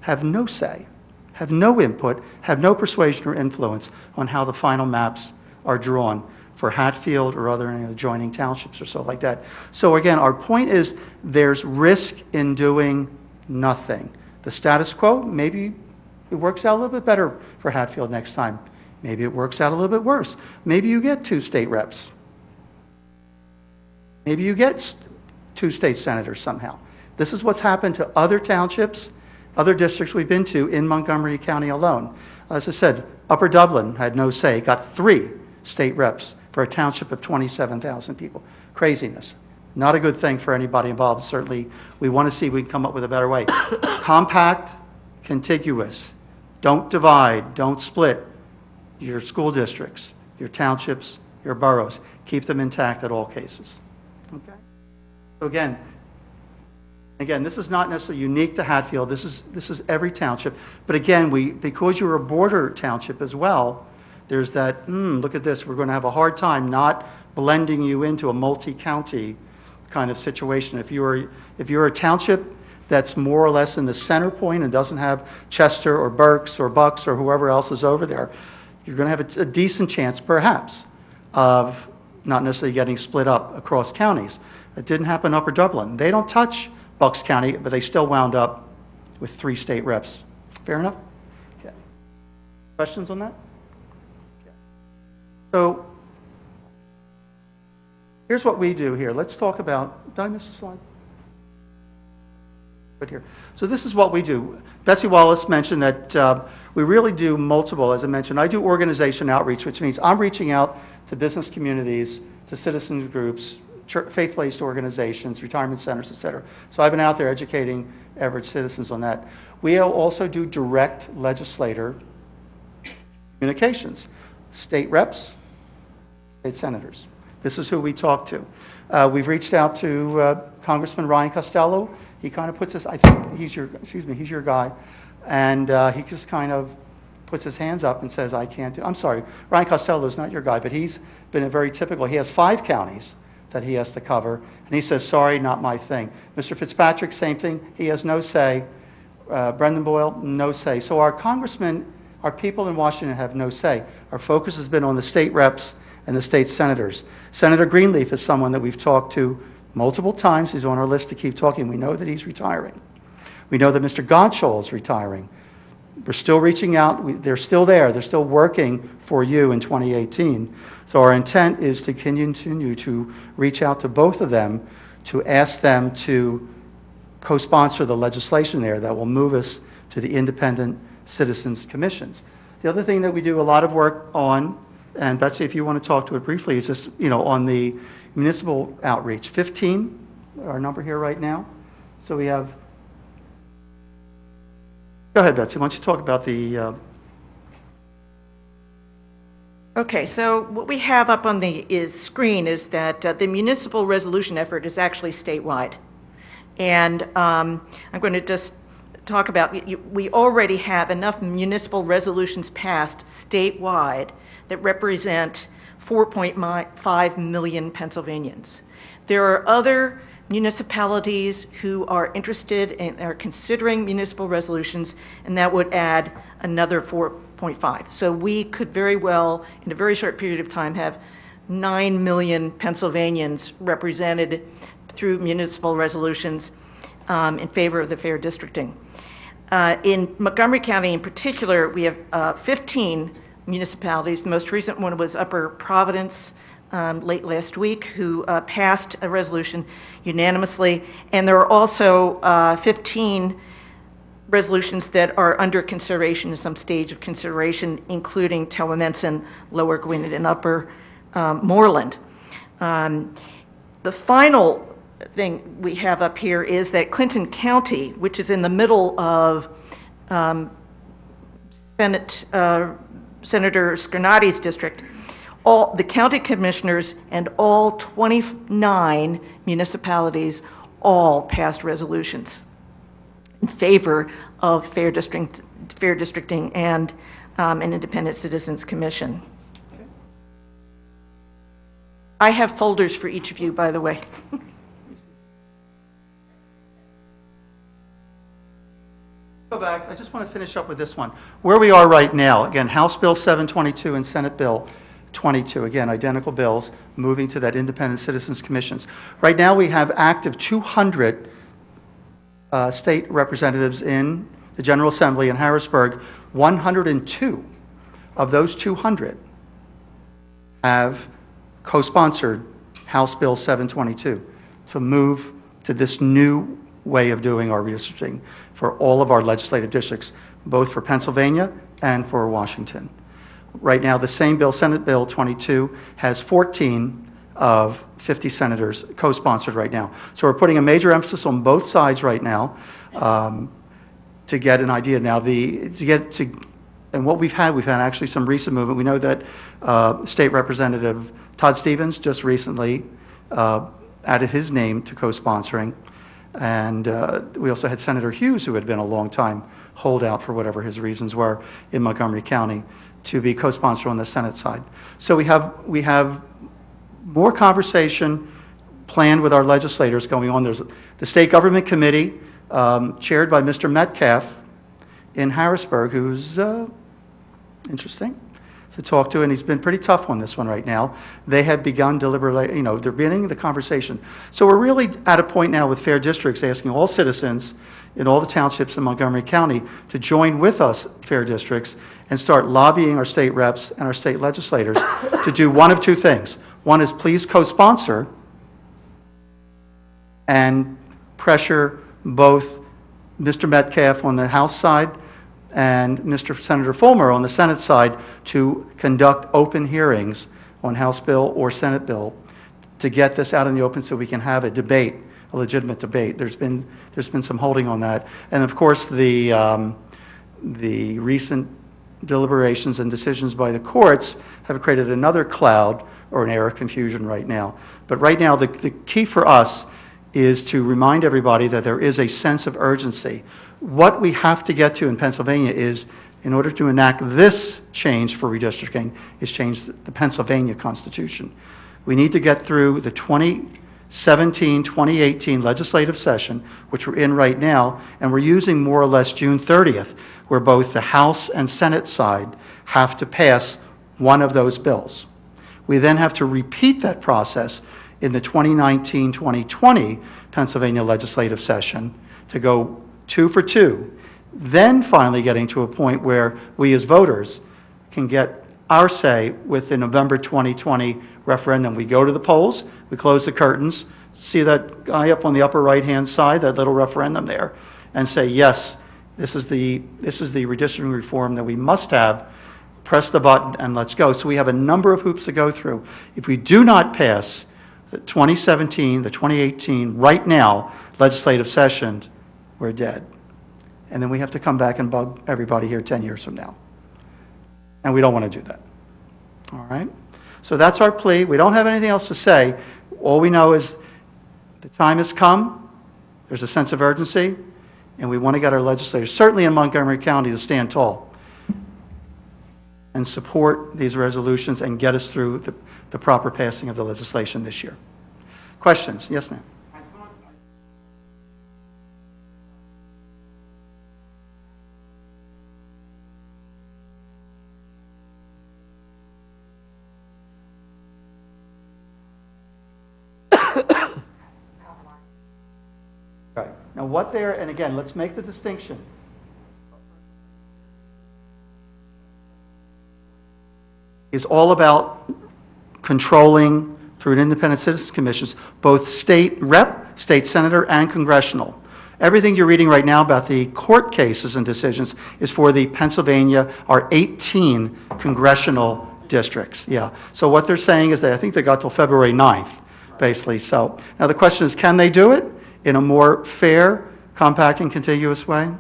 have no say, have no input, have no persuasion or influence on how the final maps are drawn for Hatfield or other adjoining townships or so like that. So again, our point is there's risk in doing nothing. The status quo, maybe it works out a little bit better for Hatfield next time. Maybe it works out a little bit worse. Maybe you get 2 state reps. Maybe you get 2 state senators somehow. This is what's happened to other townships, other districts we've been to in Montgomery County alone. As I said, Upper Dublin had no say, got 3 state reps for a township of 27,000 people. Craziness. Not a good thing for anybody involved. Certainly, we want to see if we can come up with a better way. Compact, contiguous. Don't divide, don't split your school districts, your townships, your boroughs. Keep them intact at all cases. Okay? So again, this is not necessarily unique to Hatfield. This is every township. But again, because you're a border township as well, there's that, look at this, we're going to have a hard time not blending you into a multi-county kind of situation. If you're a township that's more or less in the center point and doesn't have Chester or Berks or Bucks or whoever else is over there, you're going to have a decent chance, perhaps, of not necessarily getting split up across counties. It didn't happen in Upper Dublin. They don't touch Bucks County, but they still wound up with 3 state reps. Fair enough? Okay. Questions on that? Okay. So here's what we do here. Let's talk about, did I miss a slide? Right here. So this is what we do. Betsy Wallace mentioned that we really do multiple, as I mentioned. I do organization outreach, which means I'm reaching out to business communities, to citizens groups, faith-based organizations, retirement centers, et cetera. So I've been out there educating average citizens on that. We also do direct legislator communications. State reps, state senators. This is who we talk to. We've reached out to Congressman Ryan Costello. He kind of puts his, I think he's your guy. And he just kind of puts his hands up and says, I can't do, I'm sorry, Ryan Costello is not your guy, but he's been a very typical, he has 5 counties that he has to cover, and he says, sorry, not my thing. Mr. Fitzpatrick, same thing, he has no say. Brendan Boyle, no say. So our congressmen, our people in Washington have no say. Our focus has been on the state reps and the state senators. Senator Greenleaf is someone that we've talked to multiple times. He's on our list to keep talking. We know that he's retiring. We know that Mr. Godshall is retiring. We're still reaching out. They're still there. They're still working for you in 2018. So our intent is to continue to reach out to both of them to ask them to co-sponsor the legislation there that will move us to the independent citizens commissions. The other thing that we do a lot of work on, and Betsy, if you want to talk to it briefly, is just, on the municipal outreach. 15, our number here right now. So we have, go ahead, Betsy, why don't you talk about the... Okay, so what we have up on the screen is that the municipal resolution effort is actually statewide. And I'm going to just talk about, we already have enough municipal resolutions passed statewide that represent 4.5 million Pennsylvanians. There are other municipalities who are interested and are considering municipal resolutions, and that would add another 4.5. So we could very well, in a very short period of time, have 9 million Pennsylvanians represented through municipal resolutions in favor of the fair districting. In Montgomery County in particular, we have 15 municipalities. The most recent one was Upper Providence late last week, who passed a resolution unanimously. And there are also 15 resolutions that are under consideration in some stage of consideration, including Towamencin, Lower Gwinnett, and Upper Moreland. The final thing we have up here is that Clinton County, which is in the middle of Senator Scarnati's district, all the county commissioners and all 29 municipalities all passed resolutions in favor of fair districting and an independent citizens commission. I have folders for each of you, by the way. Go back. I just want to finish up with this one. Where we are right now, again, House Bill 722 and Senate Bill 22, again, identical bills, moving to that independent citizens commissions. Right now, we have active 200 state representatives in the General Assembly in Harrisburg. 102 of those 200 have co-sponsored House Bill 722 to move to this new way of doing our redistricting for all of our legislative districts, both for Pennsylvania and for Washington. Right now, the same bill, Senate Bill 22, has 14 of 50 senators co-sponsored right now. So we're putting a major emphasis on both sides right now to get an idea. Now, and what we've had actually some recent movement. We know that State Representative Todd Stevens just recently added his name to co-sponsoring. And we also had Senator Hughes, who had been a long-time holdout for whatever his reasons were in Montgomery County, to be co-sponsor on the Senate side. So we have more conversation planned with our legislators going on. There's the State Government Committee, chaired by Mr. Metcalf in Harrisburg, who's interesting to talk to, and he's been pretty tough on this one right now. They have begun deliberately, they're beginning the conversation. So we're really at a point now with fair districts asking all citizens in all the townships in Montgomery County to join with us, fair districts, and start lobbying our state reps and our state legislators to do one of two things. One is please co-sponsor and pressure both Mr. Metcalf on the House side and Mr. Senator Fulmer on the Senate side to conduct open hearings on House bill or Senate bill to get this out in the open so we can have a debate, a legitimate debate. There's been some holding on that. And of course, the recent deliberations and decisions by the courts have created another cloud or an air of confusion right now. But right now, the key for us is to remind everybody that there is a sense of urgency. What we have to get to in Pennsylvania is, in order to enact this change for redistricting, is change the Pennsylvania Constitution. We need to get through the 2017-2018 legislative session, which we're in right now, and we're using more or less June 30th, where both the House and Senate side have to pass one of those bills. We then have to repeat that process in the 2019-2020 Pennsylvania legislative session to go 2 for 2, then finally getting to a point where we as voters can get our say with the November 2020 referendum. We go to the polls, we close the curtains, see that guy up on the upper right-hand side, that little referendum there, and say, yes, this is the redistricting reform that we must have. Press the button and let's go. So we have a number of hoops to go through. If we do not pass the 2017, the 2018, right now, legislative sessions, we're dead. And then we have to come back and bug everybody here 10 years from now. And we don't want to do that. All right? So that's our plea. We don't have anything else to say. All we know is the time has come. There's a sense of urgency. And we want to get our legislators, certainly in Montgomery County, to stand tall and support these resolutions and get us through the proper passing of the legislation this year. Questions? Yes, ma'am. Right. Now what there, and again, let's make the distinction. Is all about controlling through an independent citizens commissions, both state rep, state senator, and congressional. Everything you're reading right now about the court cases and decisions is for the Pennsylvania, our 18 congressional districts. Yeah. So what they're saying is that I think they got till February 9th basically. So now the question is, can they do it in a more fair, compact, and contiguous way?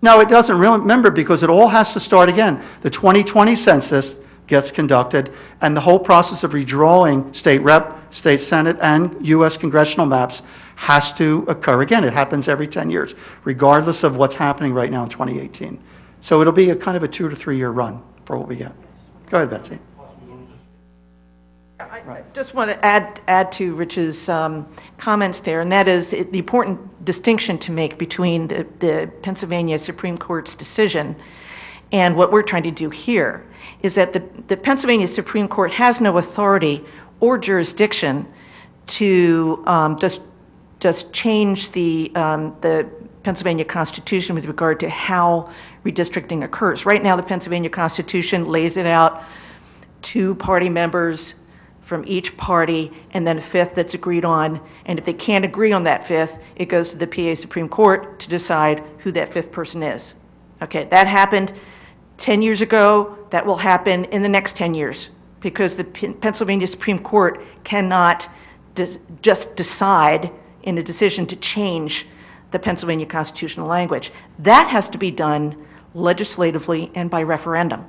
No, it doesn't. Remember, because it all has to start again. The 2020 census gets conducted, and the whole process of redrawing state rep, state senate, and U.S. congressional maps has to occur again. It happens every 10 years, regardless of what's happening right now in 2018. So it'll be a kind of a 2 to 3 year run for what we get. Go ahead, Betsy. I just want to add to Rich's comments there, and that is the important distinction to make between the Pennsylvania Supreme Court's decision and what we're trying to do here, is that the Pennsylvania Supreme Court has no authority or jurisdiction to just change the Pennsylvania Constitution with regard to how redistricting occurs. Right now, the Pennsylvania Constitution lays it out: 2 party members from each party, and then a 5th that's agreed on. And if they can't agree on that 5th, it goes to the PA Supreme Court to decide who that 5th person is. Okay, that happened 10 years ago. That will happen in the next 10 years, because the Pennsylvania Supreme Court cannot just decide in a decision to change the Pennsylvania constitutional language. That has to be done legislatively and by referendum.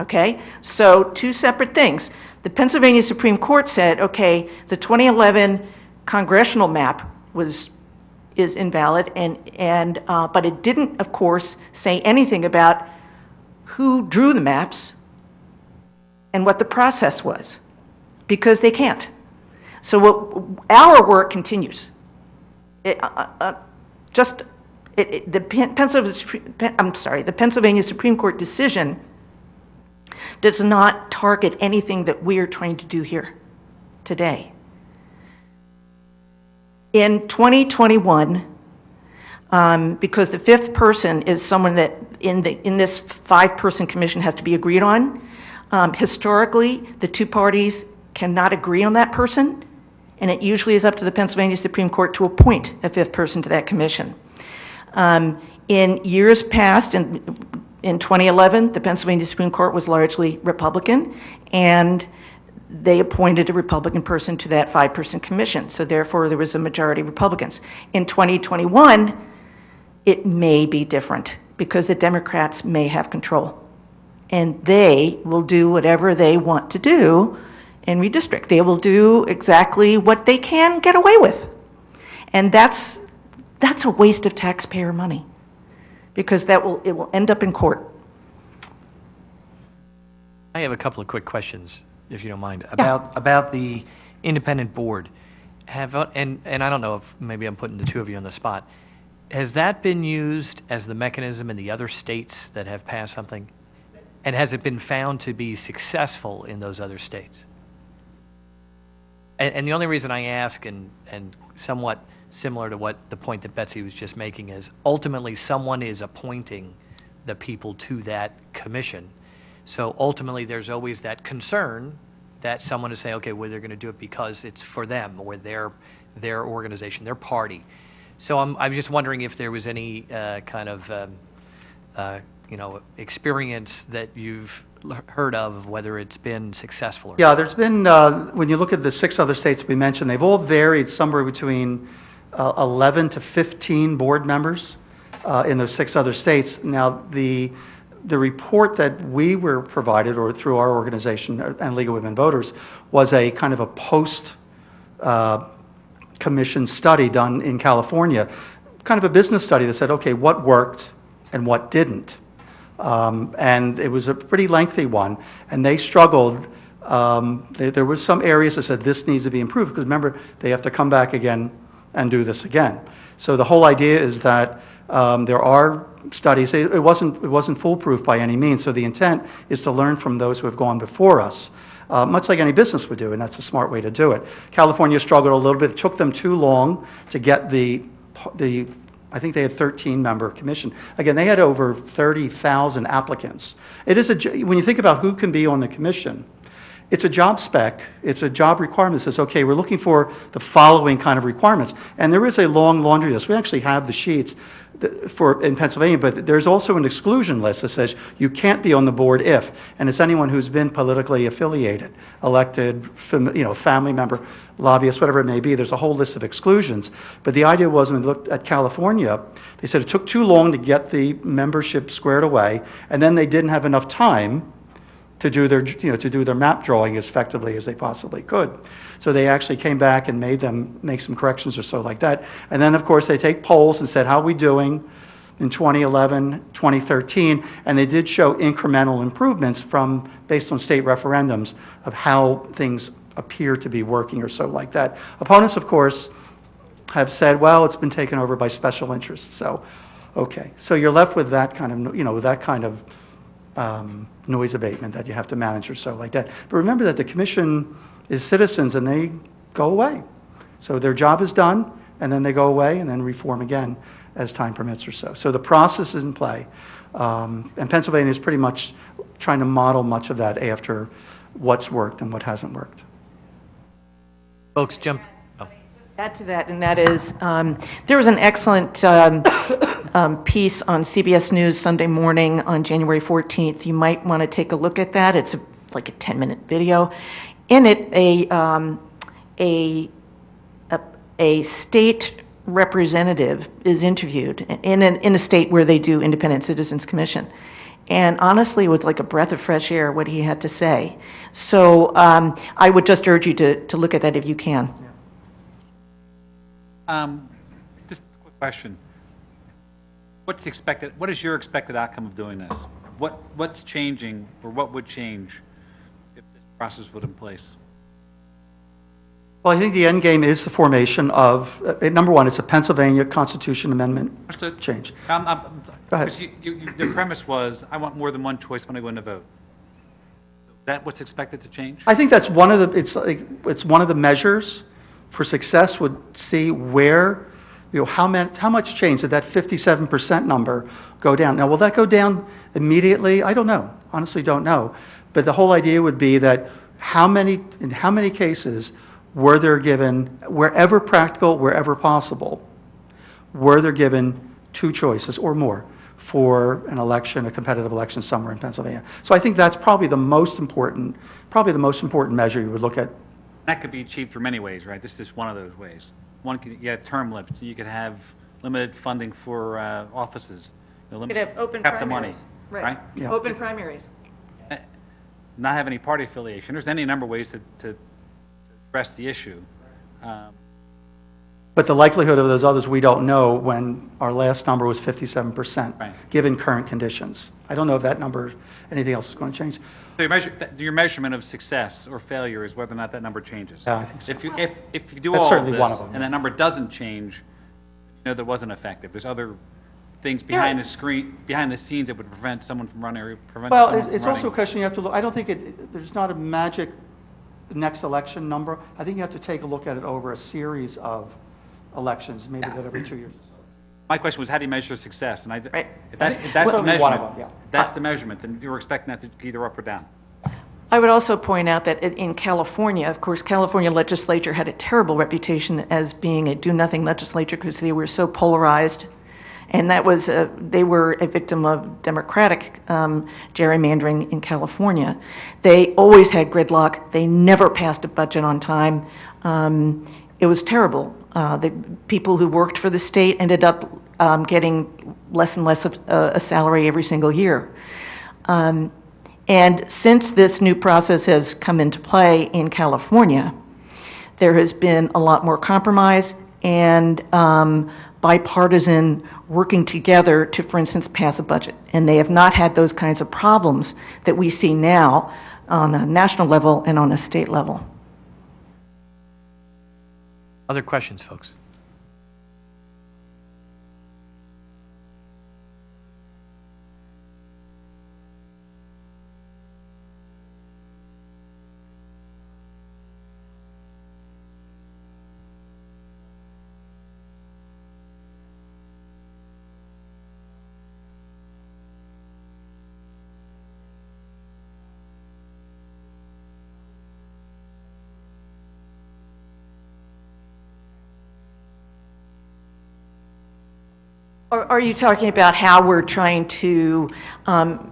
Okay, so 2 separate things. The Pennsylvania Supreme Court said, okay, the 2011 congressional map is invalid, but it didn't, of course, say anything about who drew the maps and what the process was, because they can't. So our work continues. The Pennsylvania Supreme Court decision does not target anything that we are trying to do here today. In 2021, because the 5th person is someone that in this 5-person commission has to be agreed on, historically, the 2 parties cannot agree on that person, and it usually is up to the Pennsylvania Supreme Court to appoint a 5th person to that commission. In years past, in 2011, the Pennsylvania Supreme Court was largely Republican, and they appointed a Republican person to that 5-person commission. So therefore, there was a majority of Republicans. In 2021, it may be different, because the Democrats may have control, and they will do whatever they want to do in redistrict. They will do exactly what they can get away with. And that's a waste of taxpayer money, because it will end up in court. I have a couple of quick questions, if you don't mind, about the independent board. And I don't know if maybe I'm putting the 2 of you on the spot. Has that been used as the mechanism in the other states that have passed something? And has it been found to be successful in those other states? And the only reason I ask, and somewhat similar to what the point that Betsy was just making, is ultimately someone is appointing the people to that commission. So ultimately there's always that concern that someone is saying, okay, well, they're going to do it because it's for them or their organization, their party. So I was just wondering if there was any kind of experience that you've heard of, whether it's been successful or Yeah, not. there's been, when you look at the 6 other states we mentioned, they've all varied somewhere between 11 to 15 board members in those 6 other states. Now, the report that we were provided, or through our organization and League of Women Voters, was a kind of a post commission study done in California, kind of a business study that said, okay, what worked and what didn't. And it was a pretty lengthy one, and they struggled. There were some areas that said this needs to be improved, because remember, they have to come back again and do this again. So the whole idea is that there are studies. It wasn't foolproof by any means, so the intent is to learn from those who have gone before us, much like any business would do, and that's a smart way to do it. California struggled a little bit. It took them too long to get I think they had 13-member commission. Again, they had over 30,000 applicants. It is when you think about who can be on the commission, it's a job spec, it's a job requirement that says, okay, we're looking for the following kind of requirements. And there is a long laundry list. We actually have the sheets in Pennsylvania, but there's also an exclusion list that says you can't be on the board if, and it's anyone who's been politically affiliated, elected, family member, lobbyist, whatever it may be. There's a whole list of exclusions. But the idea was when we looked at California, they said it took too long to get the membership squared away, and then they didn't have enough time to do their map drawing as effectively as they possibly could. So they actually came back and made them make some corrections or so like that. And then, of course, they take polls and said, how are we doing in 2011, 2013? And they did show incremental improvements based on state referendums of how things appear to be working or so like that. Opponents, of course, have said, well, it's been taken over by special interests. So, okay. So you're left with that kind of, noise abatement that you have to manage or so like that. But remember that the commission is citizens and they go away. So their job is done and then they go away and then reform again as time permits or so. So the process is in play. And Pennsylvania is pretty much trying to model much of that after what's worked and what hasn't worked. Folks, jump. Oh. Add to that, and that is, there was an excellent piece on CBS News Sunday morning on January 14th. You might want to take a look at that. It's like a 10-minute video. In it, a state representative is interviewed in a state where they do Independent Citizens Commission. And honestly, it was like a breath of fresh air what he had to say. So I would just urge you to look at that if you can. Just a quick question. What is your expected outcome of doing this? What's changing, or what would change if this process was in place? Well, I think the end game is the formation of, number one, it's a Pennsylvania Constitution Amendment Understood. change. Go ahead. The premise was, I want more than one choice when I go in to vote. So that what's expected to change? I think that's one of the, it's one of the measures for success would see where, how much change did that 57% number go down? Now, will that go down immediately? I don't know. Honestly, don't know. But the whole idea would be that in how many cases were there given, wherever practical, wherever possible, were there given two choices or more for an election, a competitive election somewhere in Pennsylvania? So I think that's probably the most important measure you would look at. That could be achieved through many ways, right? This is one of those ways. You have term limits. You could have limited funding for offices. You could have open cap primaries. the money, right? Yeah. Open primaries. Not have any party affiliation. There's any number of ways to address the issue. But the likelihood of those others, we don't know when our last number was 57%, Right. given current conditions. I don't know if that number, anything else is going to change. So your measurement of success or failure is whether or not that number changes. Yeah, I think so. If you do That's all of certainly this one of them, and yeah. that number doesn't change, that wasn't effective. There's other things behind the scenes that would prevent someone from running. Well, it's also a question you have to look, I don't think there's not a magic next election number. I think you have to take a look at it over a series of elections, maybe that every 2 years. My question was, how do you measure success? And Right. If that's the Certainly one of measurement, them, yeah. that's the measurement, then you were expecting that to go either up or down. I would also point out that in California, of course, California legislature had a terrible reputation as being a do-nothing legislature because they were so polarized. And that was, they were a victim of Democratic gerrymandering in California. They always had gridlock. They never passed a budget on time. It was terrible. The people who worked for the state ended up getting less and less of a salary every single year. And since this new process has come into play in California, there has been a lot more compromise and bipartisan working together to, for instance, pass a budget. And they have not had those kinds of problems that we see now on a national level and on a state level. Other questions, folks? Are you talking about how we're trying to, well,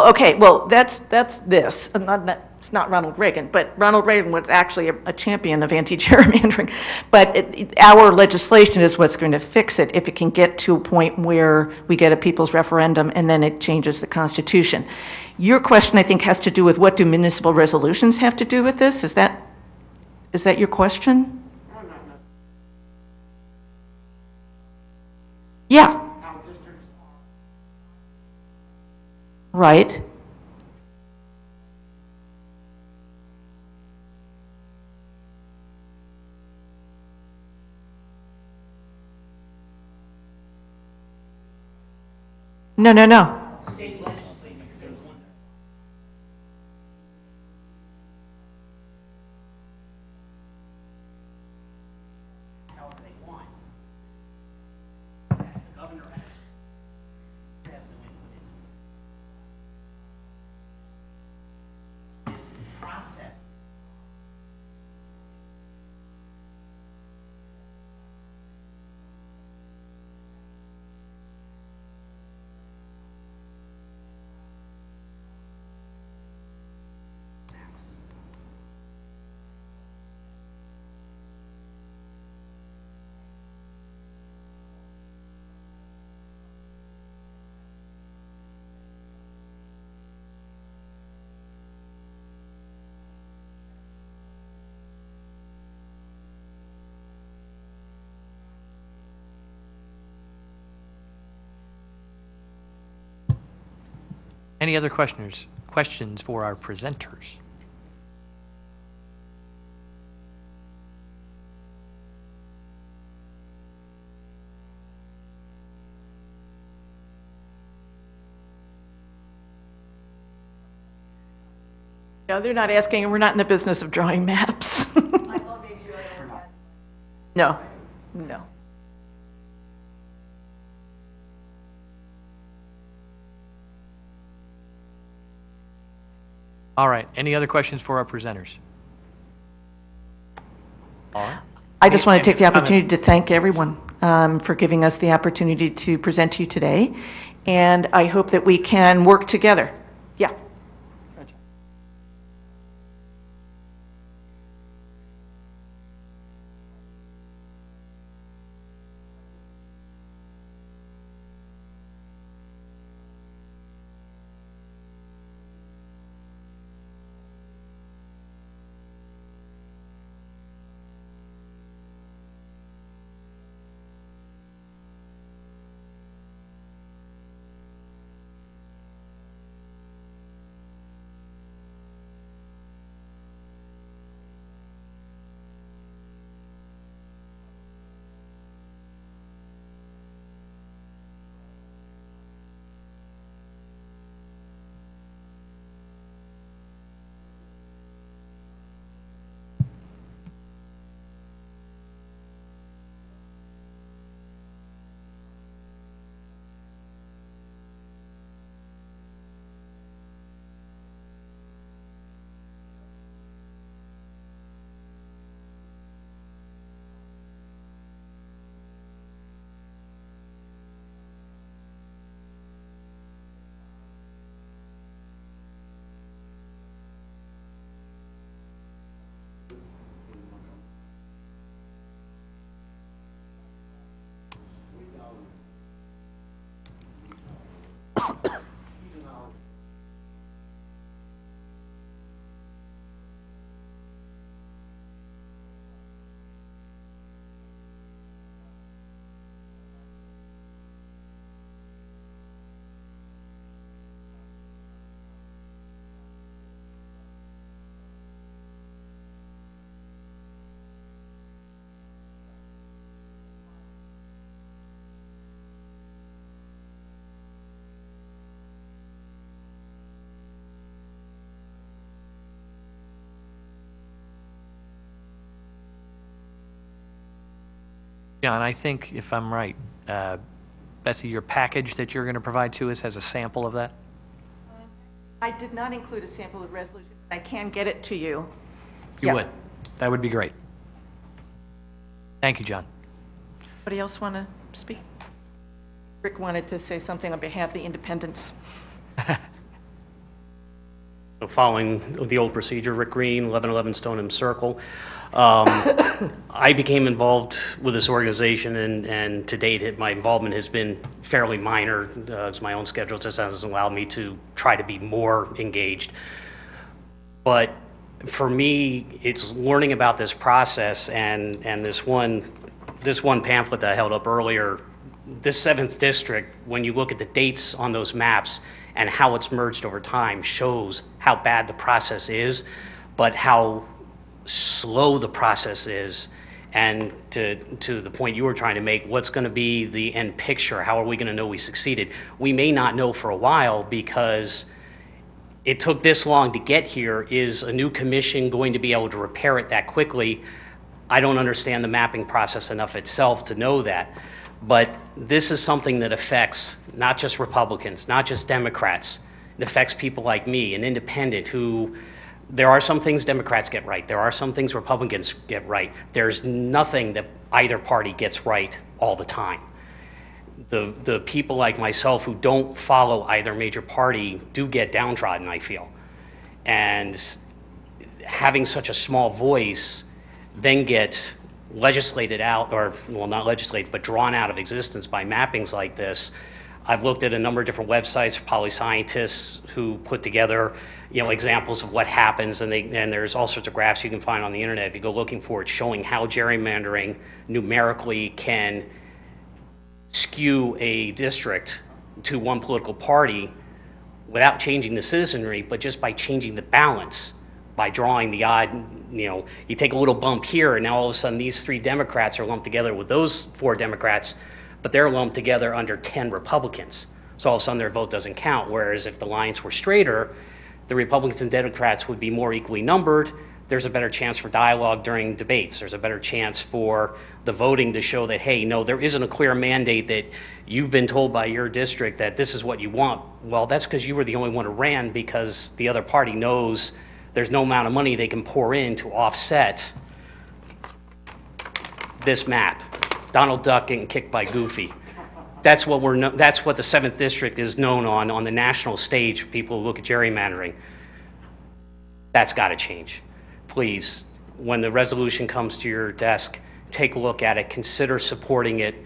okay, well, that's this. It's not Ronald Reagan, but Ronald Reagan was actually a champion of anti-gerrymandering. But our legislation is what's going to fix it if it can get to a point where we get a people's referendum and then it changes the Constitution. Your question, I think, has to do with what do municipal resolutions have to do with this? Is that your question? Yeah. Right. No, no, no. Any other questions for our presenters? No, they're not asking, and we're not in the business of drawing maps. No, no. All right, any other questions for our presenters? All right. I just want to take the Comments? opportunity to thank everyone for giving us the opportunity to present to you today, and I hope that we can work together. Yeah. Yeah, and I think, if I'm right, Betsy, your package that you're going to provide to us has a sample of that? I did not include a sample of the resolution. I can get it to you. You Yeah. would? That would be great. Thank you, John. Anybody else want to speak? Rick wanted to say something on behalf of the independents. So following the old procedure, Rick Green, 1111 Stoneham Circle. I became involved with this organization, and to date, my involvement has been fairly minor, as my own schedule just hasn't allowed me to try to be more engaged. But for me, it's learning about this process and this one pamphlet that I held up earlier. This 7th district, when you look at the dates on those maps and how it's merged over time, shows how bad the process is, but how slow the process is. And to the point you were trying to make, what's going to be the end picture? How are we going to know we succeeded? We may not know for a while, because it took this long to get here. Is a new commission going to be able to repair it that quickly? I don't understand the mapping process enough itself to know that. But this is something that affects not just Republicans, not just Democrats. It affects people like me, an independent, who, there are some things Democrats get right. There are some things Republicans get right. There's nothing that either party gets right all the time. The people like myself who don't follow either major party do get downtrodden, I feel. And having such a small voice then get legislated out, or, well, not legislated, but drawn out of existence by mappings like this. I've looked at a number of different websites for polyscientists who put together, examples of what happens, and there's all sorts of graphs you can find on the internet if you go looking for it, showing how gerrymandering numerically can skew a district to one political party without changing the citizenry, but just by changing the balance, by drawing the odd, you take a little bump here, and now all of a sudden these 3 Democrats are lumped together with those 4 Democrats, but they're lumped together under 10 Republicans. So all of a sudden their vote doesn't count, whereas if the lines were straighter, the Republicans and Democrats would be more equally numbered. There's a better chance for dialogue during debates. There's a better chance for the voting to show that, hey, no, there isn't a clear mandate that you've been told by your district that this is what you want. Well, that's because you were the only one who ran, because the other party knows there's no amount of money they can pour in to offset this map. Donald Duck getting kicked by Goofy. That's what that's what the 7th district is known on the national stage. People who look at gerrymandering. That's got to change. Please, when the resolution comes to your desk, take a look at it, consider supporting it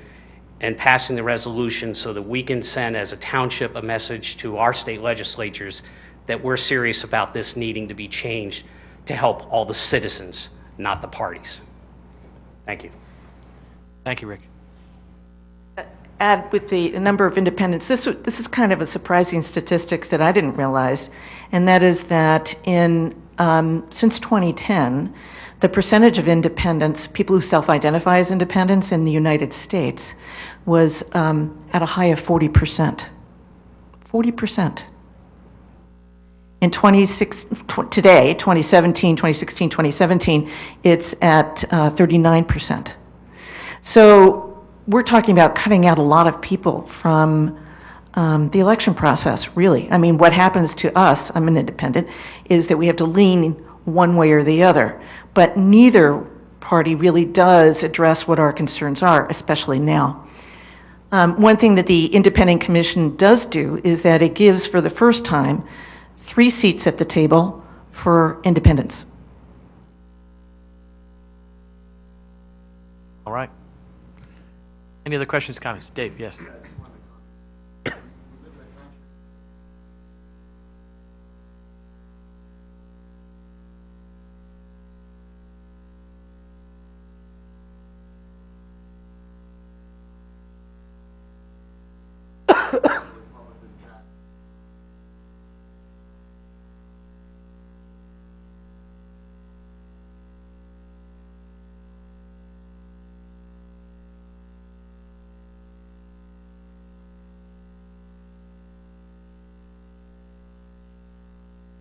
and passing the resolution so that we can send as a township a message to our state legislatures that we're serious about this needing to be changed to help all the citizens, not the parties. Thank you. Thank you, Rick. Add with the number of independents, this is kind of a surprising statistic that I didn't realize, and that is that since 2010, the percentage of independents, people who self-identify as independents in the United States, was at a high of 40%. 40%. In today, 2017, 2016, 2017, it's at 39%. So we're talking about cutting out a lot of people from the election process, really. I mean, what happens to us, I'm an independent, is that we have to lean one way or the other. But neither party really does address what our concerns are, especially now. One thing that the Independent Commission does do is that it gives, for the first time, 3 seats at the table for independents. All right. Any other questions, comments? Dave, yes.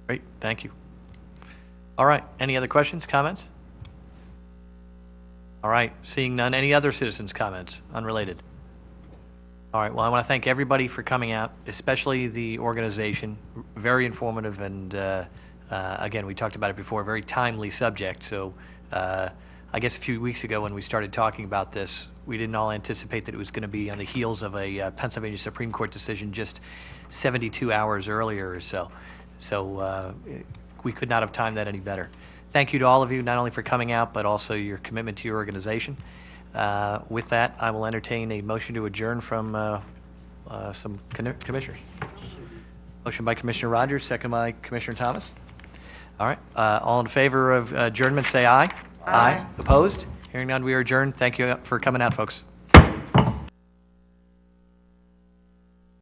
Great, thank you. All right, any other questions, comments? All right, seeing none. Any other citizens' comments, unrelated? All right, well, I want to thank everybody for coming out, especially the organization. Very informative, and again, we talked about it before, very timely subject, so I guess a few weeks ago when we started talking about this, we didn't all anticipate that it was going to be on the heels of a Pennsylvania Supreme Court decision just 72 hours earlier or so. So we could not have timed that any better. Thank you to all of you, not only for coming out, but also your commitment to your organization. With that, I will entertain a motion to adjourn from some commissioners. Motion by Commissioner Rogers, second by Commissioner Thomas. All right, all in favor of adjournment, say aye. Aye. Opposed? Hearing none, we are adjourned. Thank you for coming out, folks.